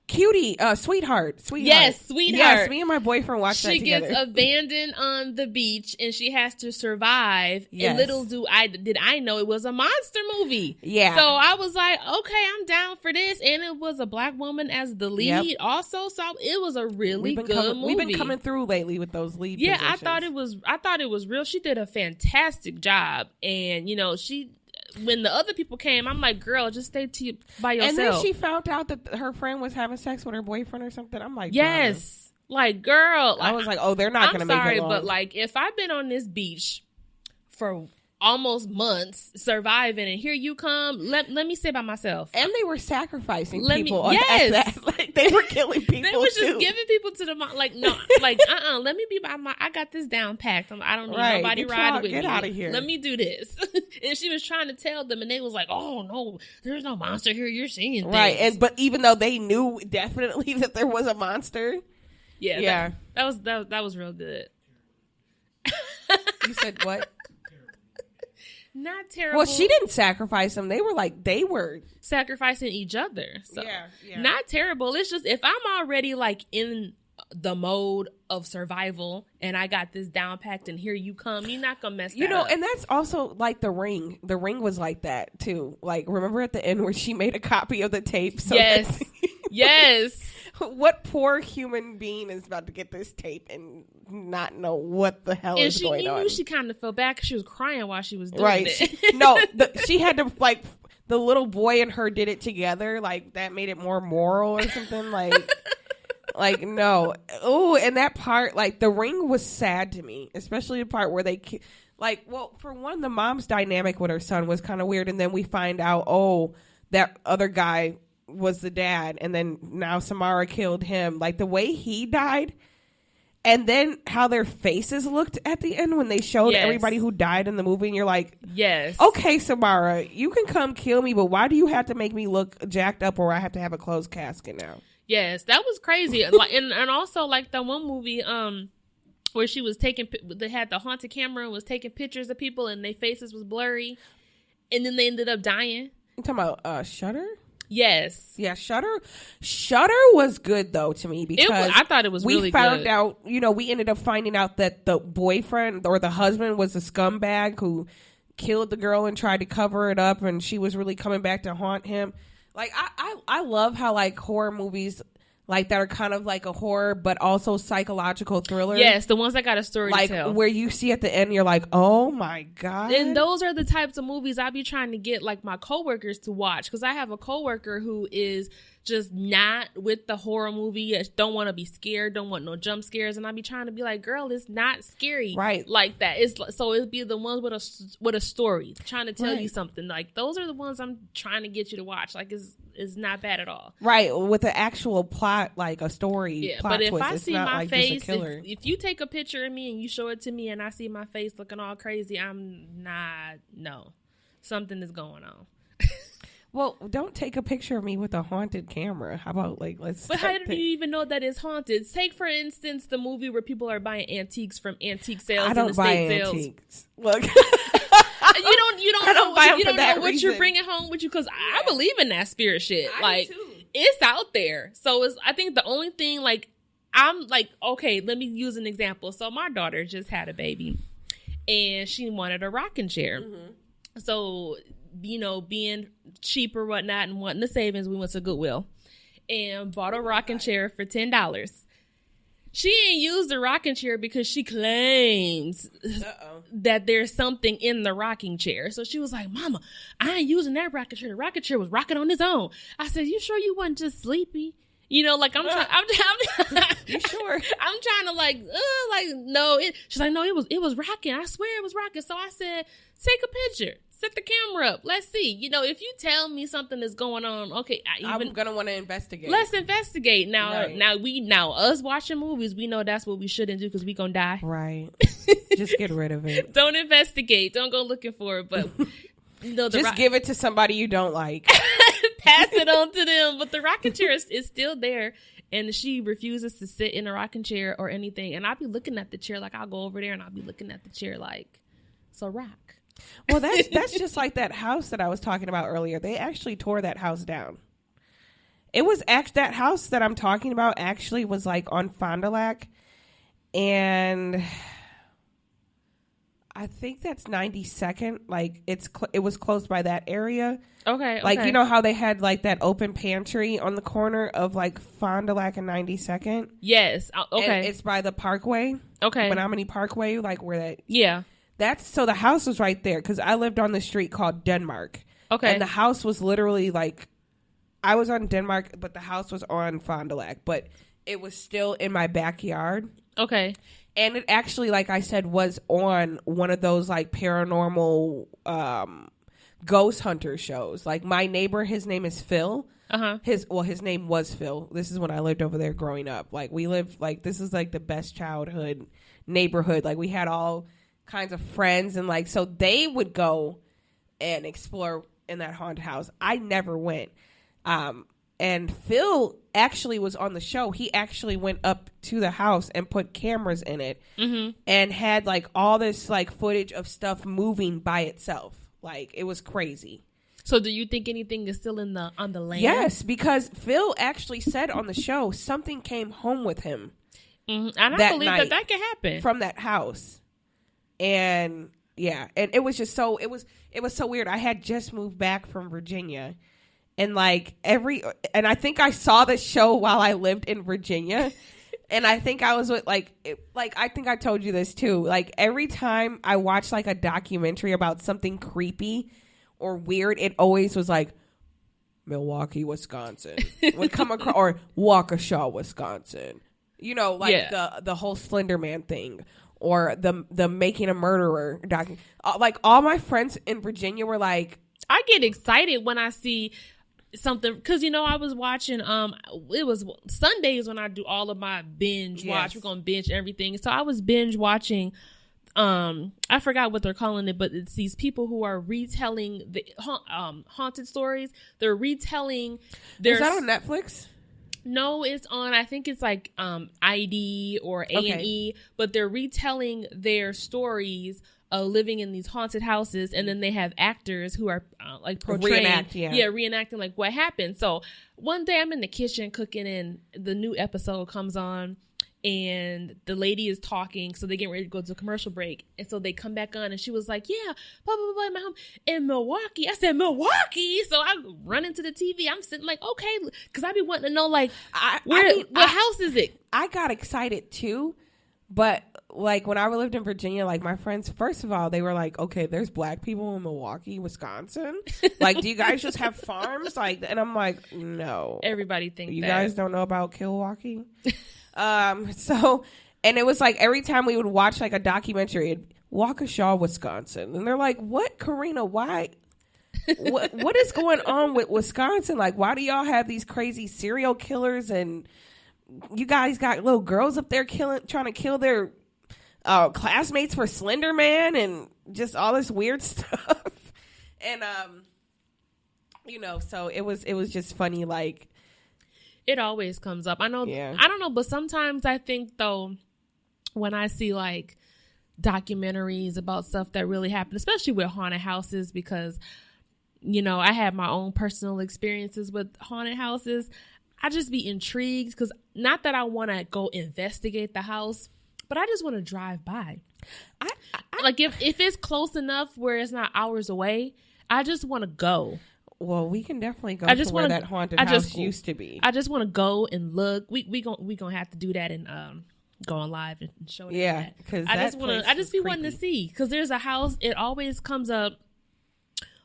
Cutie, Sweetheart. Yes, Sweetheart. Yes, me and my boyfriend watched that together. She gets abandoned on the beach and she has to survive. Yes. And little did I know it was a monster movie. Yeah. So I was like, okay, I'm down for this. And it was a black woman as the lead also. So it was a really good movie. We've been coming through lately with those lead positions. I thought it was real. She did a fantastic job. And, when the other people came, I'm like, girl, just stay by yourself. And then she found out that her friend was having sex with her boyfriend or something. I'm like, yes. Like, girl. I was like, oh, they're not going to make it long. I'm sorry, but like, if I've been on this beach for almost months surviving and here you come, let me stay by myself. And they were sacrificing people. Yes. Like, they were killing people. They was just giving people to the like, no, like, let me be by I got this down packed. I don't need nobody riding with me. Get out of here. Let me do this. And she was trying to tell them and they was like, oh no, there's no monster here. You're seeing things. Right. But even though they knew definitely that there was a monster. Yeah. That was real good. You said what? Not terrible. Well, she didn't sacrifice them. They were sacrificing each other. So yeah. Not terrible. It's just if I'm already like in the mode of survival and I got this down packed and here you come, you're not gonna mess that up. And that's also like The Ring. The Ring was like that too. Like, remember at the end where she made a copy of the tape? So yes. Yes. What poor human being is about to get this tape and not know what the hell is going on? And she kind of felt bad because she was crying while she was doing it. No, she had to, like, the little boy and her did it together. Like, that made it more moral or something. Like, no. Oh, and that part, like, The Ring was sad to me, especially the part where they, like, well, for one, the mom's dynamic with her son was kind of weird. And then we find out, that other guy was the dad, and then now Samara killed him. Like, the way he died, and then how their faces looked at the end when they showed everybody who died in the movie, and you're like, yes, okay, Samara, you can come kill me, but why do you have to make me look jacked up, or I have to have a closed casket now? Yes, that was crazy. and also like that one movie where she was they had the haunted camera and was taking pictures of people and their faces was blurry, and then they ended up dying. You talking about Shudder? Yes. Yeah, Shudder was good, though, to me, because I thought it was really good. We found out, we ended up finding out that the boyfriend or the husband was a scumbag who killed the girl and tried to cover it up, and she was really coming back to haunt him. Like, I love how, like, horror movies like that are kind of like a horror but also psychological thriller. Yes, the ones that got a story to tell. Like, where you see at the end, you're like, oh my God. And those are the types of movies I be trying to get like my coworkers to watch, because I have a coworker who is just not with the horror movie, don't want to be scared, don't want no jump scares, and I be trying to be like, girl, it's not scary like that. So it'd be the ones with a story trying to tell you something. Like, those are the ones I'm trying to get you to watch. Like, it's not bad at all. Right, with the actual plot, like a story. Yeah, plot but if twist. I It's see not my like face, just a killer. if you take a picture of me and you show it to me and I see my face looking all crazy, I'm not. No, something is going on. Well, don't take a picture of me with a haunted camera. How about, like, let's... But how do you even know that it's haunted? Take, for instance, the movie where people are buying antiques from antique sales. I don't buy antiques. Look. You don't know what reason. you're bringing home with you, because I believe in that spirit shit. I do too. It's out there. So I think the only thing, like, I'm like, okay, let me use an example. So my daughter just had a baby and she wanted a rocking chair. Mm-hmm. So, being cheap or whatnot and wanting the savings, we went to Goodwill and bought a rocking chair for $10. She ain't used the rocking chair because she claims that there's something in the rocking chair. So she was like, Mama, I ain't using that rocking chair. The rocking chair was rocking on its own. I said, you sure you wasn't just sleepy? Like, I'm you sure? I'm trying to no. She's like, no, it was rocking. I swear it was rocking. So I said, take a picture. Set the camera up. Let's see. If you tell me something is going on, okay, I'm gonna want to investigate. Let's investigate. Now us watching movies, we know that's what we shouldn't do because we gonna die. Right. Just get rid of it. Don't investigate. Don't go looking for it. But just give it to somebody you don't like. Pass it on to them. But the rocking chair is still there, and she refuses to sit in a rocking chair or anything. And I'll be looking at the chair, like, I'll go over there and I'll be looking at the chair like, so rock. Well, that's just like that house that I was talking about earlier. They actually tore that house down. It was that house that I'm talking about actually was like on Fond du Lac, and I think that's 92nd. Like it was close by that area. Okay. Like you know how they had like that open pantry on the corner of like Fond du Lac and 92nd. Yes. Okay. And it's by the Parkway. Okay. Menominee Parkway, like where that. Yeah. So the house was right there because I lived on the street called Denmark. Okay. And the house was literally like, I was on Denmark, but the house was on Fond du Lac, but it was still in my backyard. Okay. And it actually, like I said, was on one of those like paranormal ghost hunter shows. Like my neighbor, his name is Phil. His name was Phil. This is when I lived over there growing up. Like we lived like this is like the best childhood neighborhood. Like we had all kinds of friends and like so they would go and explore in that haunted house. I never went. And Phil actually was on the show. He actually went up to the house and put cameras in it and had like all this like footage of stuff moving by itself. Like it was crazy. So do you think anything is still on the land? Yes, because Phil actually said on the show something came home with him. And I believe that can happen from that house. And yeah, and it was just so it was so weird. I had just moved back from Virginia. And like and I think I saw this show while I lived in Virginia. And I think I was with I think I told you this too. Like every time I watched like a documentary about something creepy or weird, it always was like Milwaukee, Wisconsin would come across, or Waukesha, Wisconsin. You know, like the whole Slender Man thing, or the Making a Murderer documentary. Like all my friends in Virginia were like, I get excited when I see something because I was watching it was Sundays when I do all of my binge watch. We're gonna binge everything, so I was binge watching I forgot what they're calling it, but it's these people who are retelling the haunted stories. They're retelling their Is that on Netflix? No, it's on, I think it's like ID or A&E, but they're retelling their stories living in these haunted houses, and then they have actors who are like portraying, reenacting like what happened. So one day I'm in the kitchen cooking, and the new episode comes on, and the lady is talking, so they get ready to go to a commercial break, and so they come back on, and she was like, "Yeah, blah blah blah, my home in Milwaukee." I said, "Milwaukee!" So I run into the TV. I'm sitting like, okay, because I be wanting to know like what house is it? I got excited too. But, like, when I lived in Virginia, like, my friends, first of all, they were like, okay, there's black people in Milwaukee, Wisconsin. Like, do you guys just have farms? Like, and I'm like, no. Everybody thinks you guys don't know about Milwaukee? So, and it was like, every time we would watch, like, a documentary, Waukesha, Wisconsin. And they're like, what, Karina, why? What is going on with Wisconsin? Like, why do y'all have these crazy serial killers, and you guys got little girls up there trying to kill their classmates for Slender Man and just all this weird stuff. And so it was just funny. Like, it always comes up. I know. Yeah. I don't know, but sometimes I think though, when I see like documentaries about stuff that really happened, especially with haunted houses, because I had my own personal experiences with haunted houses. I just be intrigued, because not that I want to go investigate the house, but I just want to drive by. I like if it's close enough where it's not hours away, I just want to go. Well, we can definitely go to where that haunted house used to be. I just want to go and look. We gonna have to do that and go on live and show it. Yeah, because I just be wanting to see, because there's a house. It always comes up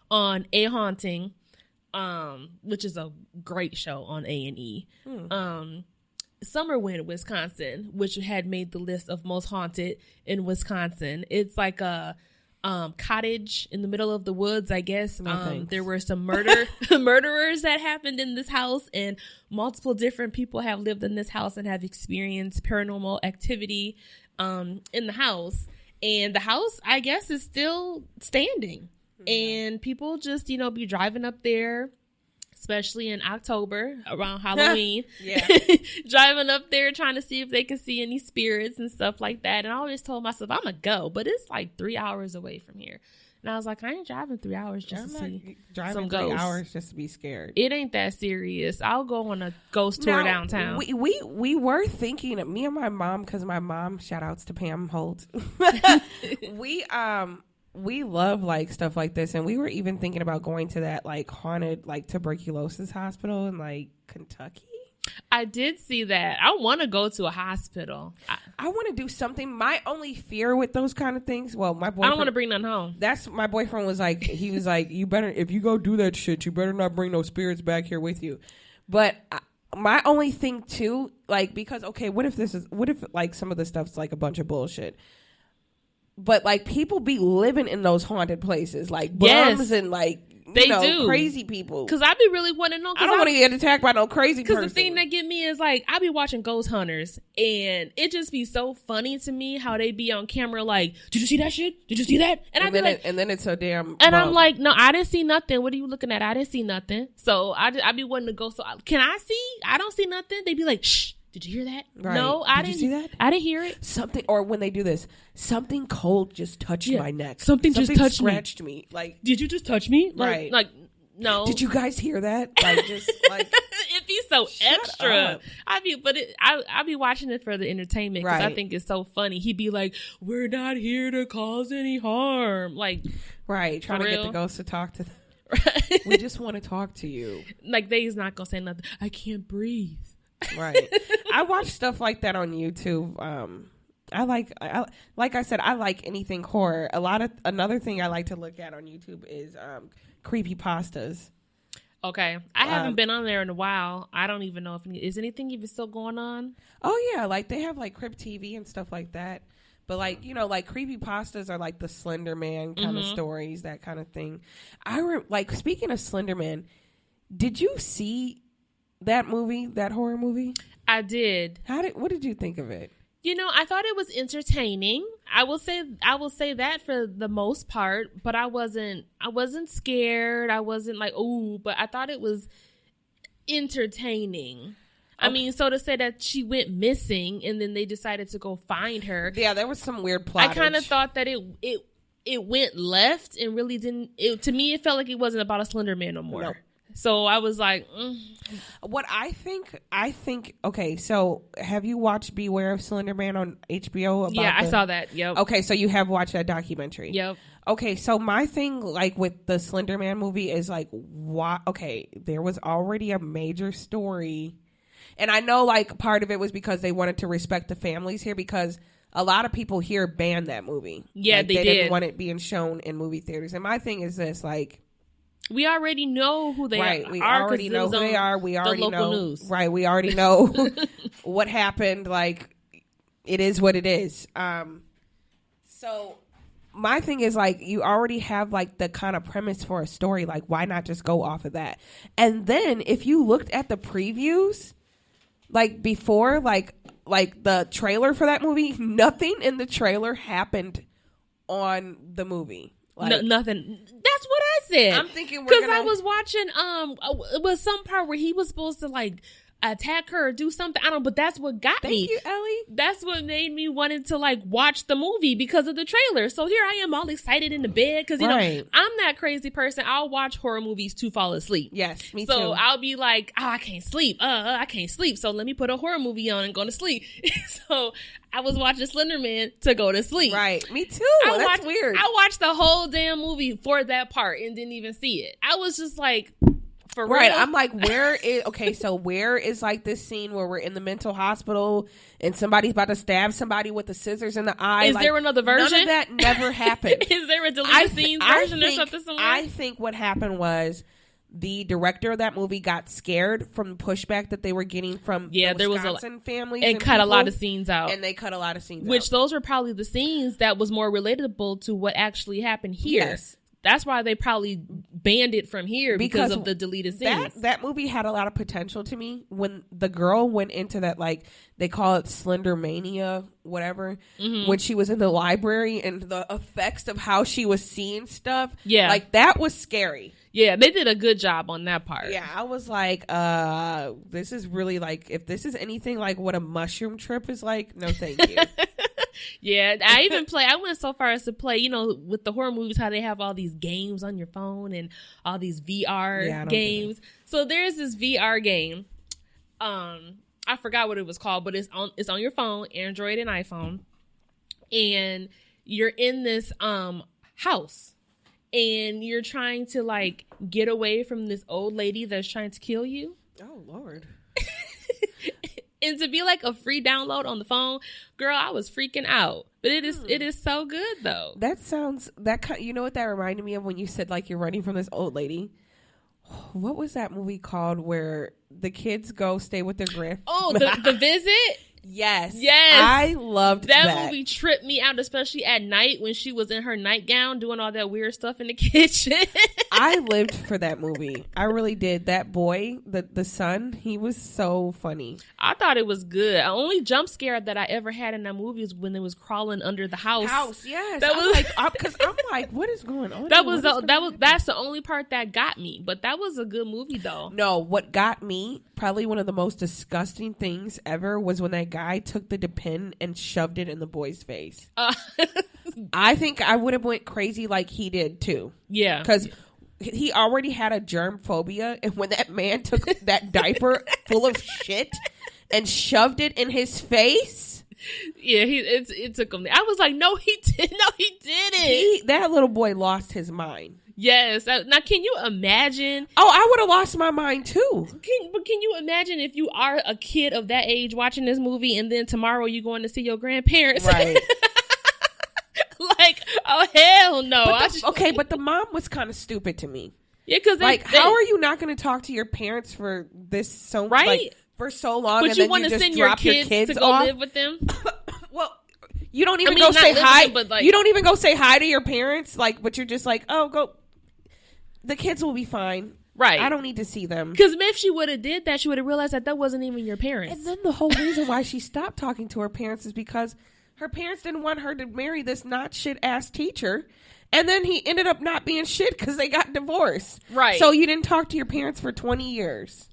on A Haunting, which is a great show on A&E. Summerwind, Wisconsin, which had made the list of most haunted in Wisconsin. It's like a cottage in the middle of the woods, I guess. There were some murderers that happened in this house, and multiple different people have lived in this house and have experienced paranormal activity in the house. And the house, I guess, is still standing. And people just, be driving up there, especially in October around Halloween. Driving up there trying to see if they can see any spirits and stuff like that. And I always told myself, I'm going to go. But it's like 3 hours away from here. And I was like, I ain't driving 3 hours just to see driving some 3 ghosts. hours just to be scared. It ain't that serious. I'll go on a ghost tour downtown. We were thinking, me and my mom, because my mom, shout outs to Pam Holt. We love like stuff like this, and we were even thinking about going to that like haunted like tuberculosis hospital in like Kentucky. I did see that. I want to go to a hospital. I want to do something. My only fear with those kind of things, well, my boyfriend, I don't want to bring none home. That's my boyfriend was like, he was like, you better, if you go do that shit, you better not bring no spirits back here with you. But my only thing too, like, because okay, what if like some of the stuff's like a bunch of bullshit? But like people be living in those haunted places, like bums and like they do crazy people. Because I be really want to know. I don't want to get attacked by no crazy person. Because the thing that get me is like I be watching Ghost Hunters, and it just be so funny to me how they be on camera like, did you see that shit? Did you see that? And I be like, and then it's so damn. And I'm like, no, I didn't see nothing. What are you looking at? I didn't see nothing. So I be wanting to go. So can I see? I don't see nothing. They be like, shh. Did you hear that? Right. No, I didn't see that. I didn't hear it. Something, or when they do this, something cold just touched my neck. Something just touched scratched me. Like, did you just touch me? Right. Like, no. Did you guys hear that? Like, just like it'd be so extra. Up. I be watching it for the entertainment because I think it's so funny. He'd be like, "We're not here to cause any harm." Like, right, trying to get the ghost to talk to them. Right. We just want to talk to you. Like, they's not gonna say nothing. I can't breathe. Right. I watch stuff like that on YouTube. I like I said, I like anything horror. Another thing I like to look at on YouTube is creepypastas. Okay. I haven't been on there in a while. I don't even know if is anything even still going on. Oh yeah, like they have like Crypt TV and stuff like that. But like, you know, like creepypastas are like the Slender Man kind of stories, that kind of thing. Like speaking of Slender Man, did you see that movie, that horror movie? I did. What did you think of it? You know, I thought it was entertaining. I will say that for the most part, but I wasn't scared. I wasn't like, ooh, but I thought it was entertaining. I mean, so to say that she went missing and then they decided to go find her. Yeah, there was some weird plot. I kind of thought that it went left and really didn't. To me, it felt like it wasn't about a Slender Man no more. No. So I was like, what I think, okay, so have you watched Beware of Slender Man on HBO? I saw that. Yep. Okay, so you have watched that documentary. Yep. Okay, so my thing, like, with the Slender Man movie is, like, there was already a major story. And I know, like, part of it was because they wanted to respect the families here because a lot of people here banned that movie. Yeah, like, they did. didn't want it being shown in movie theaters. And my thing is this, like, we already know who they are. We already know who they are. We already know. News. Right. We already know what happened. Like, it is what it is. So my thing is, like, you already have, like, the kind of premise for a story. Like, why not just go off of that? And then if you looked at the previews, like, before, like the trailer for that movie, nothing in the trailer happened on the movie. Like, nothing. That's what I said. I'm thinking because I was watching. It was some part where he was supposed to like attack her or do something. I don't know, but that's what got me. Thank you, Ellie. That's what made me wanted to like watch the movie because of the trailer. So here I am all excited in the bed because, you know, I'm that crazy person. I'll watch horror movies to fall asleep. Yes, me too. So I'll be like, oh, I can't sleep. I can't sleep. So let me put a horror movie on and go to sleep. So I was watching Slender Man to go to sleep. Right. Me too. That's weird. I watched the whole damn movie for that part and didn't even see it. I was just like, for real? Right. I'm like, where is like this scene where we're in the mental hospital and somebody's about to stab somebody with the scissors in the eye? Is there another version? None of that never happened. Is there a deleted scenes version or something somewhere? I think what happened was the director of that movie got scared from the pushback that they were getting from the Wisconsin families and cut a lot of scenes out. And they cut a lot of scenes out. Which those were probably the scenes that was more relatable to what actually happened here. Yes. That's why they probably banned it from here because of the deleted scenes. That movie had a lot of potential to me. When the girl went into that, like, they call it Slender Mania, whatever, when she was in the library and the effects of how she was seeing stuff. Yeah. Like, that was scary. Yeah, they did a good job on that part. Yeah, I was like, this is really like, if this is anything like what a mushroom trip is like, no thank you. Yeah, I went so far as to play, you know, with the horror movies, how they have all these games on your phone and all these VR games. So there's this VR game. I forgot what it was called, but it's on your phone, Android and iPhone. And you're in this house, and you're trying to like get away from this old lady that's trying to kill you. Oh Lord. And to be like a free download on the phone, girl, I was freaking out. But it is so good though. That sounds you know what that reminded me of when you said like you're running from this old lady. What was that movie called where the kids go stay with their grandma? Oh, the Visit. Yes. I loved that movie. Tripped me out, especially at night when she was in her nightgown doing all that weird stuff in the kitchen. I lived for that movie. I really did. That boy, the son, he was so funny. I thought it was good. The only jump scare that I ever had in that movie was when it was crawling under the house. Yes. That was like, because I'm like, what is going on? That's the only part that got me. But that was a good movie though. No, what got me, probably one of the most disgusting things ever, was when that guy took the pin and shoved it in the boy's face. I think I would have went crazy like he did too. Yeah, because he already had a germ phobia, and when that man took that diaper full of shit and shoved it in his face, yeah, it took him. I was like, no, he didn't. No, he didn't. That little boy lost his mind. Yes. Now, can you imagine? Oh, I would have lost my mind too. Can you imagine if you are a kid of that age watching this movie, and then tomorrow you're going to see your grandparents? Right. Like, oh hell no. But the mom was kind of stupid to me. Yeah, because how are you not going to talk to your parents for this so right like, for so long? But and you then want to send your kids to go off? Live with them? Well, you don't even go say hi. Them, but like, you don't even go say hi to your parents. Like, but you're just like, oh, go. The kids will be fine. Right. I don't need to see them. Because if she would have did that, she would have realized that wasn't even your parents. And then the whole reason why she stopped talking to her parents is because her parents didn't want her to marry this not shit ass teacher. And then he ended up not being shit because they got divorced. Right. So you didn't talk to your parents for 20 years.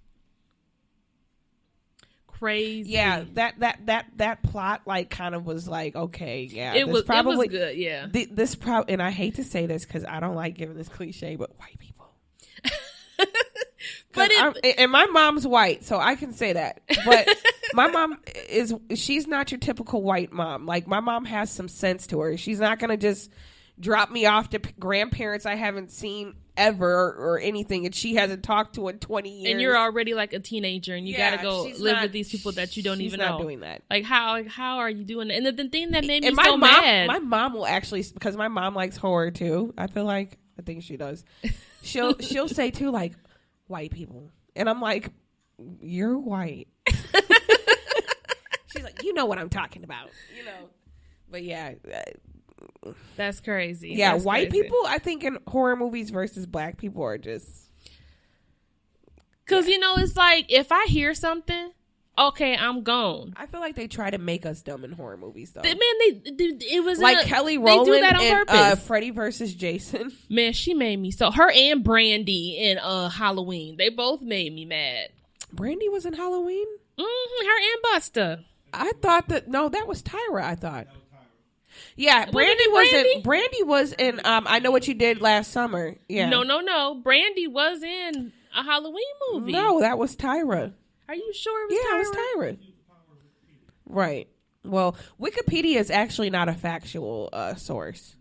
Crazy. Yeah, that plot like kind of was like, okay, yeah, it was good. Yeah, and I hate to say this because I don't like giving this cliche, but white people. But and my mom's white, so I can say that. But my mom she's not your typical white mom. Like, my mom has some sense to her. She's not gonna just drop me off to grandparents I haven't seen ever or anything, and she hasn't talked to in 20 years. And you're already like a teenager, and you gotta go live with these people that you don't even know. She's not doing that. Like, how are you doing that? And the thing that made me so mad. My mom will actually, because my mom likes horror too. I think she does. She'll say too, like, white people, and I'm like, you're white. She's like, you know what I'm talking about, you know. But yeah. That's crazy. Yeah, that's white crazy. people, I think, in horror movies versus black people are just... Because, you know, it's like, if I hear something, okay, I'm gone. I feel like they try to make us dumb in horror movies, though. It was... Like Kelly Rowland they do that on purpose. Freddy versus Jason. Man, she made me so... Her and Brandy in Halloween, they both made me mad. Brandy was in Halloween? Mm-hmm, her and Busta. I thought that... No, that was Tyra, I thought. Yeah, Brandy was in I Know What You Did Last Summer. Yeah. No. Brandy was in a Halloween movie. No, that was Tyra. Are you sure it was Tyra? Yeah, it was Tyra. Right. Well, Wikipedia is actually not a factual source.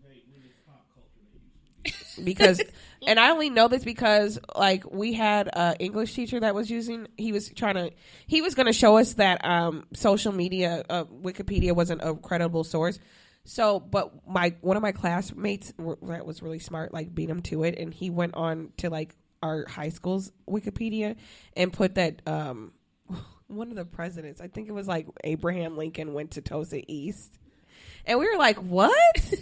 Because, and I only know this because, like, we had an English teacher that was he was going to show us that social media, Wikipedia wasn't a credible source. So, but one of my classmates that was really smart, like, beat him to it, and he went on to, like, our high school's Wikipedia and put that one of the presidents, I think it was like Abraham Lincoln, went to Tosa East, and we were like, what?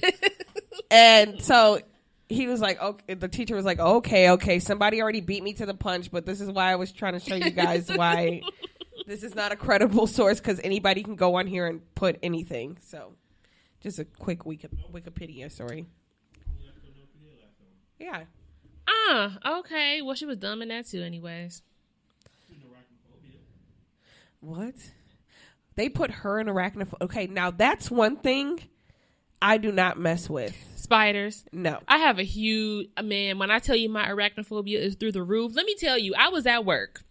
And so he was like, okay, the teacher was like, okay, somebody already beat me to the punch, but this is why I was trying to show you guys why this is not a credible source, because anybody can go on here and put anything. So just a quick Wikipedia story. Yeah. Okay. Well, she was dumb in that too anyways. What? They put her in arachnophobia. Okay, now that's one thing I do not mess with. Spiders. No. I have a huge, man, when I tell you my arachnophobia is through the roof, let me tell you, I was at work,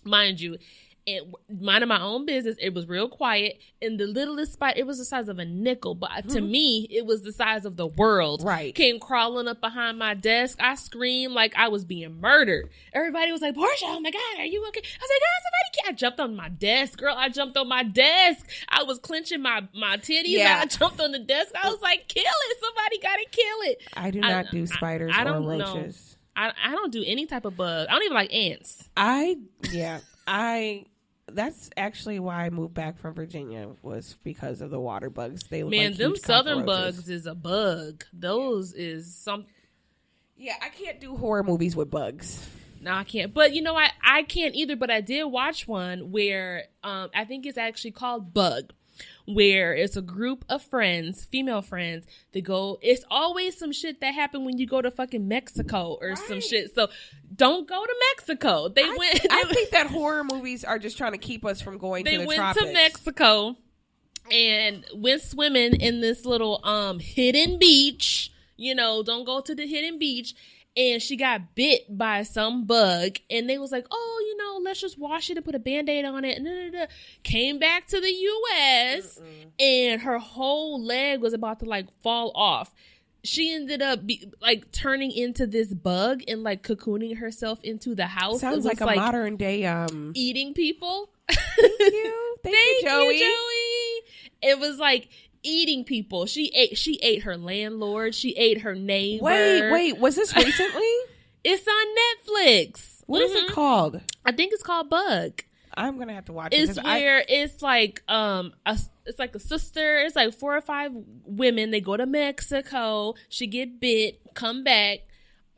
mind you, and minding my own business. It was real quiet, and the littlest spider, it was the size of a nickel, but to me, it was the size of the world. Right. Came crawling up behind my desk. I screamed like I was being murdered. Everybody was like, Portia, oh my God, are you okay? I was like, God, somebody can't. I jumped on my desk, girl. I jumped on my desk. I was clenching my titties. Yeah. I jumped on the desk. I was like, kill it. Somebody gotta kill it. I do not do spiders I or don't roaches. know. I don't do any type of bug. I don't even like ants. That's actually why I moved back from Virginia, was because of the water bugs. They look Man, like them huge southern cockroaches. bugs is a bug. Those is some. Yeah, I can't do horror movies with bugs. No, I can't. But you know, I can't either. But I did watch one where I think it's actually called Bug, where it's a group of friends, female friends, that go. It's always some shit that happened when you go to fucking Mexico or some shit. So don't go to Mexico. I think that horror movies are just trying to keep us from going to the tropics. They went to Mexico and went swimming in this little hidden beach. You know, don't go to the hidden beach. And she got bit by some bug, and they was like, oh, you know, let's just wash it and put a Band-Aid on it. And came back to the U.S., and her whole leg was about to, like, fall off. She ended up, turning into this bug and, like, cocooning herself into the house. Sounds like a modern day... eating people. Thank you. Thank you, Joey. It was, like... eating people. She ate her landlord. She ate her neighbor. Wait, was this recently? It's on Netflix. What is it called? I think it's called Bug. I'm gonna have to watch it. It's where it's like it's like a sister. It's like 4 or 5 women. They go to Mexico. She get bit, come back.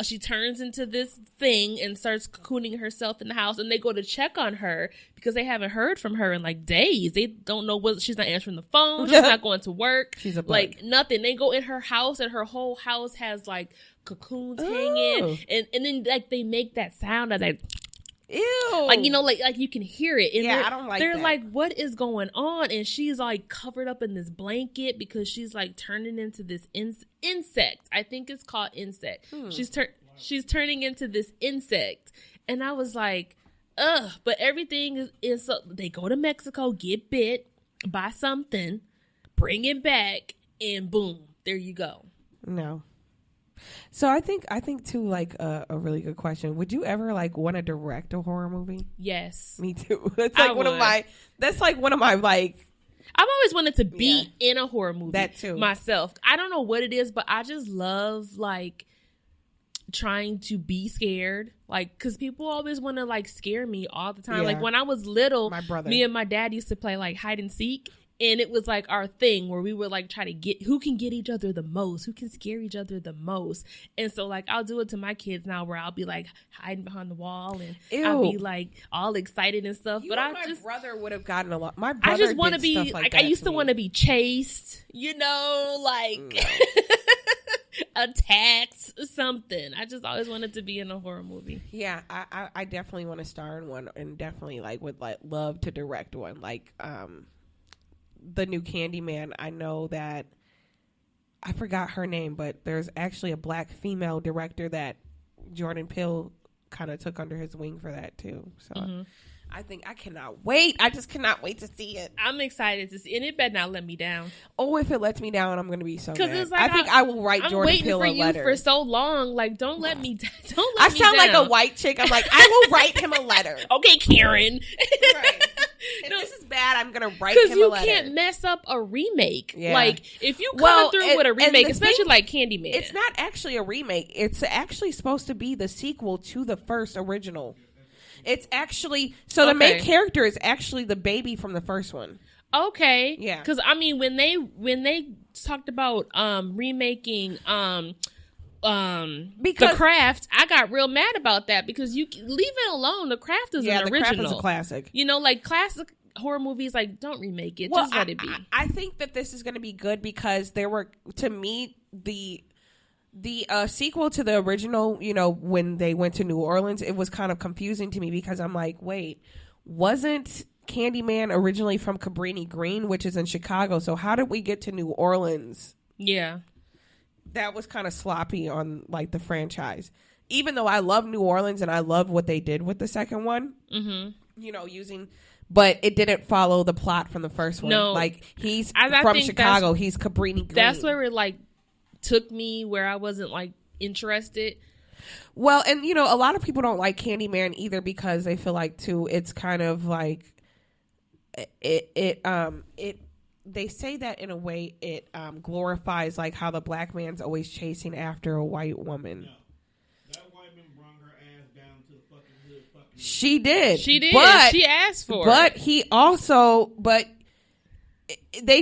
She turns into this thing and starts cocooning herself in the house, and they go to check on her because they haven't heard from her in like days. They don't know what she's not answering the phone. She's not going to work. She's a bug. Like nothing. They go in her house, and her whole house has like cocoons hanging, and then like they make that sound of like, ew, like, you know, like you can hear it. And I don't like they're that. Like, what is going on? And she's like covered up in this blanket because she's like turning into this insect. I think it's called insect. She's turning into this insect. And I was like, ugh. But everything is so, they go to Mexico, get bit by something, bring it back, and boom, there you go. No. So I think too, like a really good question. Would you ever like want to direct a horror movie? Yes. Me too. It's like that's like one of my like. I've always wanted to be in a horror movie. That too. Myself. I don't know what it is, but I just love like trying to be scared. Like, cause people always want to like scare me all the time. Yeah. Like when I was little, my brother, me and my dad used to play like hide and seek. And it was like our thing where we would like try to get who can get each other the most, who can scare each other the most. And so like I'll do it to my kids now where I'll be like hiding behind the wall and I'll be like all excited and stuff. But my brother would have gotten a lot. My brother, I just want to be like I used to want to be chased, you know, like attacked, something. I just always wanted to be in a horror movie. Yeah, I definitely want to star in one, and definitely like would like love to direct one. Like the new Candyman, I know that I forgot her name, but there's actually a black female director that Jordan Peele kind of took under his wing for that too. So I think I cannot wait. I just cannot wait to see it. I'm excited to see, and it better not let me down. Oh, if it lets me down, I'm going to be so mad. It's like I think I will write Jordan Peele a letter. I'm waiting for you for so long. Like, don't let me down. I sound like a white chick. I'm like, I will write him a letter. Okay, Karen. Right. If this is bad, I'm going to write him a letter. Because you can't mess up a remake. Yeah. Like, if you come through with a remake, especially like Candyman. It's not actually a remake. It's actually supposed to be the sequel to the first original. It's actually, so the main character is actually the baby from the first one. Okay. Yeah. Because, I mean, when they talked about remaking The Craft, I got real mad about that because you leave it alone. The Craft is an original. The Craft is a classic. You know, like classic horror movies, like don't remake it. Just let it be. I think that this is going to be good because there were, to me, the sequel to the original, you know, when they went to New Orleans, it was kind of confusing to me because I'm like, wait, wasn't Candyman originally from Cabrini Green, which is in Chicago. So how did we get to New Orleans? Yeah. That was kind of sloppy on like the franchise. Even though I love New Orleans and I love what they did with the second one, you know, but it didn't follow the plot from the first one. No, like he's from Chicago, he's Cabrini Green. That's where it like took me where I wasn't like interested. Well, and you know, a lot of people don't like Candyman either because they feel like too it's kind of like it they say that in a way it glorifies like how the black man's always chasing after a white woman. That white man brought her ass down to the fucking hood. She did. But she asked for it. But he also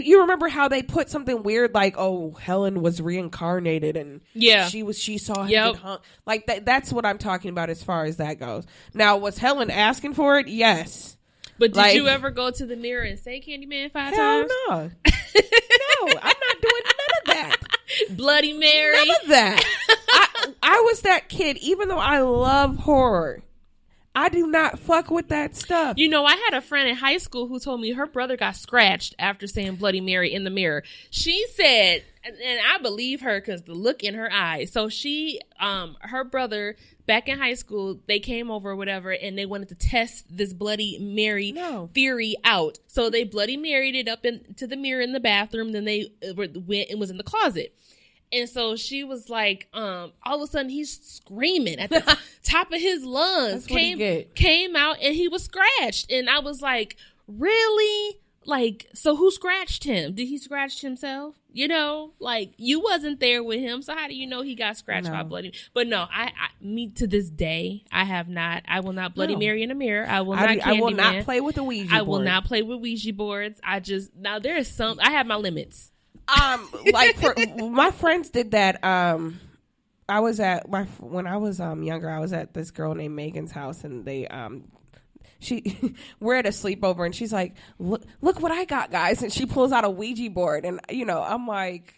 you remember how they put something weird like, oh, Helen was reincarnated and she saw him get hung. Like that's what I'm talking about as far as that goes. Now, was Helen asking for it? Yes. But did you ever go to the mirror and say Candyman 5 times? No. No, I'm not doing none of that. Bloody Mary. None of that. I was that kid, even though I love horror. I do not fuck with that stuff. You know, I had a friend in high school who told me her brother got scratched after saying Bloody Mary in the mirror. She said, and I believe her because the look in her eyes. So her brother back in high school, they came over or whatever, and they wanted to test this Bloody Mary theory out. So they Bloody Maried it up into the mirror in the bathroom. Then they went and was in the closet. And so she was like, all of a sudden he's screaming at the top of his lungs. Came out and he was scratched. And I was like, really? Like, so who scratched him? Did he scratch himself? You know, like you wasn't there with him. So how do you know he got scratched by Bloody? But no, me to this day, I will not Bloody Mary in a mirror. I will not play with a Ouija board. I will not play with Ouija boards. I have my limits. Like my friends did that. When I was younger, I was at this girl named Megan's house, and they we're at a sleepover, and she's like, look what I got, guys, and she pulls out a Ouija board, and you know, I'm like,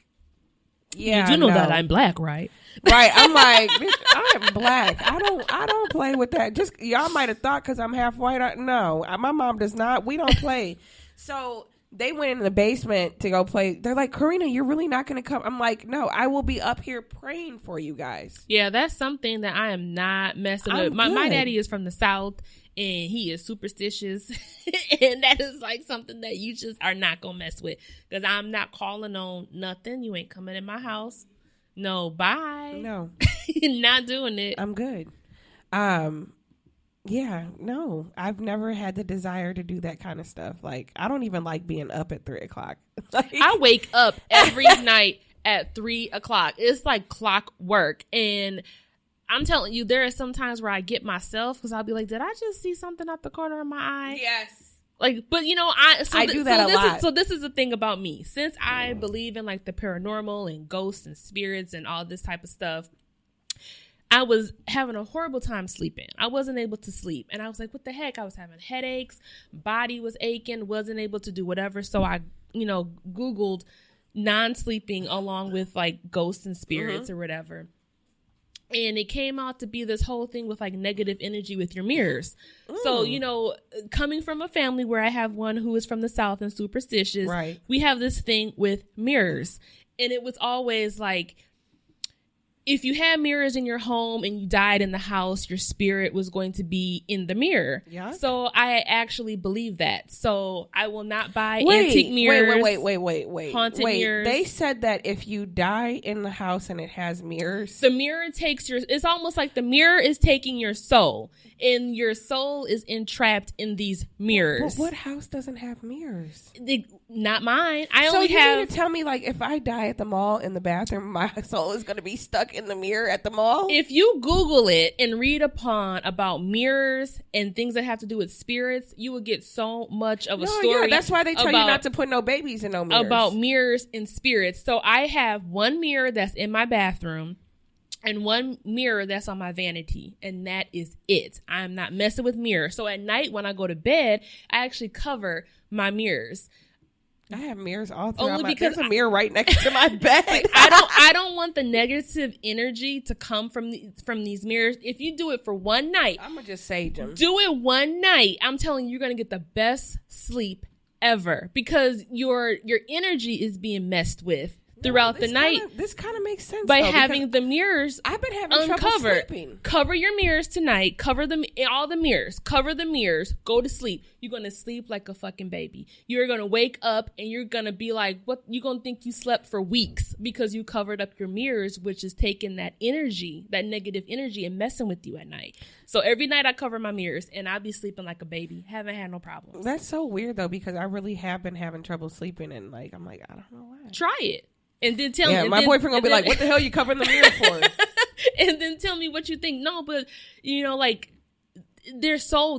yeah, you do know that I'm black, right? Right. I'm like, I'm black. I don't play with that. Just y'all might have thought because I'm half white. No, my mom does not. We don't play. So. They went in the basement to go play. They're like, Karina, you're really not going to come? I'm like, no, I will be up here praying for you guys. Yeah, that's something that I am not messing with. My daddy is from the South, and he is superstitious. And that is like something that you just are not going to mess with. Because I'm not calling on nothing. You ain't coming in my house. No, bye. No. Not doing it. I'm good. Yeah, no, I've never had the desire to do that kind of stuff. Like, I don't even like being up at 3:00. Like, I wake up every night at 3:00. It's like clockwork. And I'm telling you, there are some times where I get myself because I'll be like, did I just see something out the corner of my eye? Yes. Like, but you know, I do that a lot. So this is the thing about me. Since I believe in like the paranormal and ghosts and spirits and all this type of stuff, I was having a horrible time sleeping. I wasn't able to sleep. And I was like, what the heck? I was having headaches. Body was aching. Wasn't able to do whatever. So I, Googled non-sleeping along with like ghosts and spirits or whatever. And it came out to be this whole thing with like negative energy with your mirrors. Ooh. So, coming from a family where I have one who is from the South and superstitious, right. We have this thing with mirrors. And it was always like, if you had mirrors in your home and you died in the house, your spirit was going to be in the mirror. Yeah. So I actually believe that. So I will not buy antique mirrors. Wait. Haunted mirrors. They said that if you die in the house and it has mirrors, the mirror takes it's almost like the mirror is taking your soul, and your soul is entrapped in these mirrors. But what house doesn't have mirrors? Not mine. So you mean to tell me, like, if I die at the mall in the bathroom, my soul is going to be stuck in the mirror at the mall? If you Google it and read about mirrors and things that have to do with spirits, you will get so much of a story. Yeah, that's why they tell you not to put no babies in no mirrors. About mirrors and spirits. So I have one mirror that's in my bathroom and one mirror that's on my vanity, and that is it. I'm not messing with mirrors. So at night when I go to bed, I actually cover my mirrors. I have mirrors all throughout. Only because there's a mirror right next to my bed. Like, I don't want the negative energy to come from these mirrors. If you do it for one night, I'm gonna just sage them. Do it one night. I'm telling you, you're gonna get the best sleep ever because your energy is being messed with throughout the night. This kind of makes sense by having the mirrors. I've been having trouble sleeping. Cover your mirrors tonight. Cover them, all the mirrors. Cover the mirrors. Go to sleep. You're gonna sleep like a fucking baby. You're gonna wake up and you're gonna be like, what? You're gonna think you slept for weeks because you covered up your mirrors, which is taking that energy, that negative energy, and messing with you at night. So every night I cover my mirrors and I'll be sleeping like a baby. Haven't had no problems. That's so weird though, because I really have been having trouble sleeping, and like I'm like, I don't know why. Try it. And then tell me. Yeah, my boyfriend gonna be like, "What the hell are you covering the mirror for?" And then tell me what you think. No, but like there's so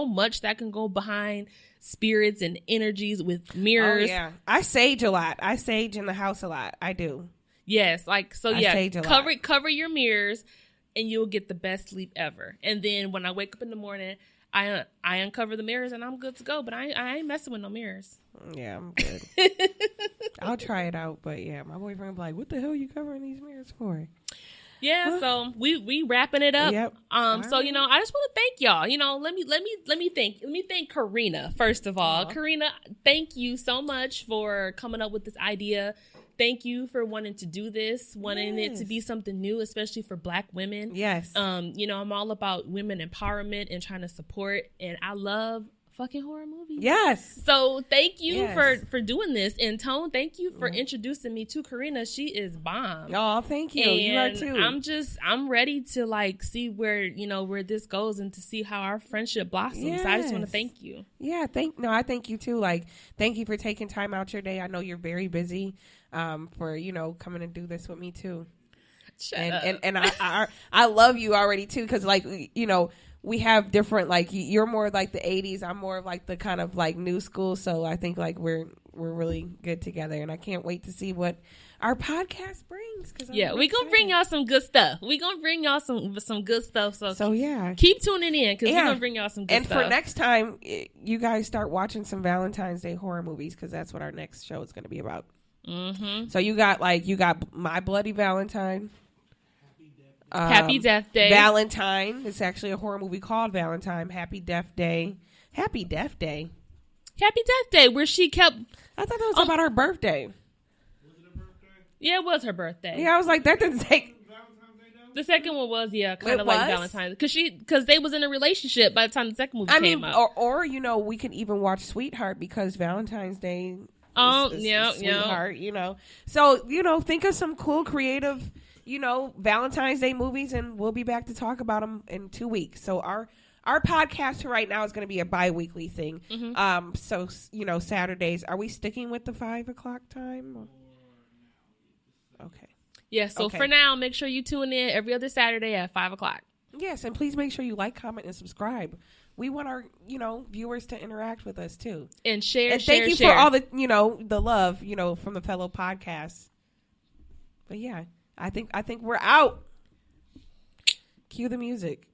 much that can go behind spirits and energies with mirrors. Oh yeah, I sage a lot. I sage in the house a lot. I do. Yes, like so. I Yeah, sage a lot. cover your mirrors, and you'll get the best sleep ever. And then when I wake up in the morning, I uncover the mirrors and I'm good to go. But I ain't messing with no mirrors. Yeah, I'm good. I'll try it out, but yeah, my boyfriend will be like, "What the hell are you covering these mirrors for?" Yeah, so we wrapping it up. Yep. So I just want to thank y'all. Let me thank Karina first of all. Karina, thank you so much for coming up with this idea. Thank you for wanting to do this, wanting it to be something new, especially for Black women. Yes. I'm all about women empowerment and trying to support, and I love fucking horror movies. Yes. So thank you for doing this. And Tone, thank you for introducing me to Karina. She is bomb. Oh, thank you. And you are too. I'm ready to like see where this goes and to see how our friendship blossoms. Yes. So I just want to thank you. Yeah, I thank you too. Like, thank you for taking time out your day. I know you're very busy for, coming and do this with me too. Shut up. And I love you already too, because like, we have different, like, you're more like the 80s. I'm more of like the kind of like new school. So I think like we're really good together, and I can't wait to see what our podcast brings. We're going to bring y'all some good stuff. We're going to bring y'all some good stuff. So yeah, keep tuning in because we're going to bring y'all some good stuff. And for next time, you guys start watching some Valentine's Day horror movies, because that's what our next show is going to be about. Mm-hmm. So you got My Bloody Valentine. Happy Death Day. Valentine. It's actually a horror movie called Valentine. Happy Death Day. Happy Death Day. Happy Death Day, where she kept... I thought that was about her birthday. Was it her birthday? Yeah, it was her birthday. Yeah, I was like, that didn't take... The second one was, kind of like Valentine's. Because they was in a relationship by the time the second movie came out. Or we can even watch Sweetheart, because Valentine's Day is Sweetheart, So, think of some cool, creative... Valentine's Day movies, and we'll be back to talk about them in 2 weeks. So our podcast right now is going to be a bi-weekly thing. Mm-hmm. So Saturdays. Are we sticking with the 5 o'clock time? Okay. Yeah. So for now, make sure you tune in every other Saturday at 5 o'clock. Yes, and please make sure you like, comment, and subscribe. We want our viewers to interact with us too, and share. And thank you for all the the love from the fellow podcasts. But yeah. I think we're out. Cue the music.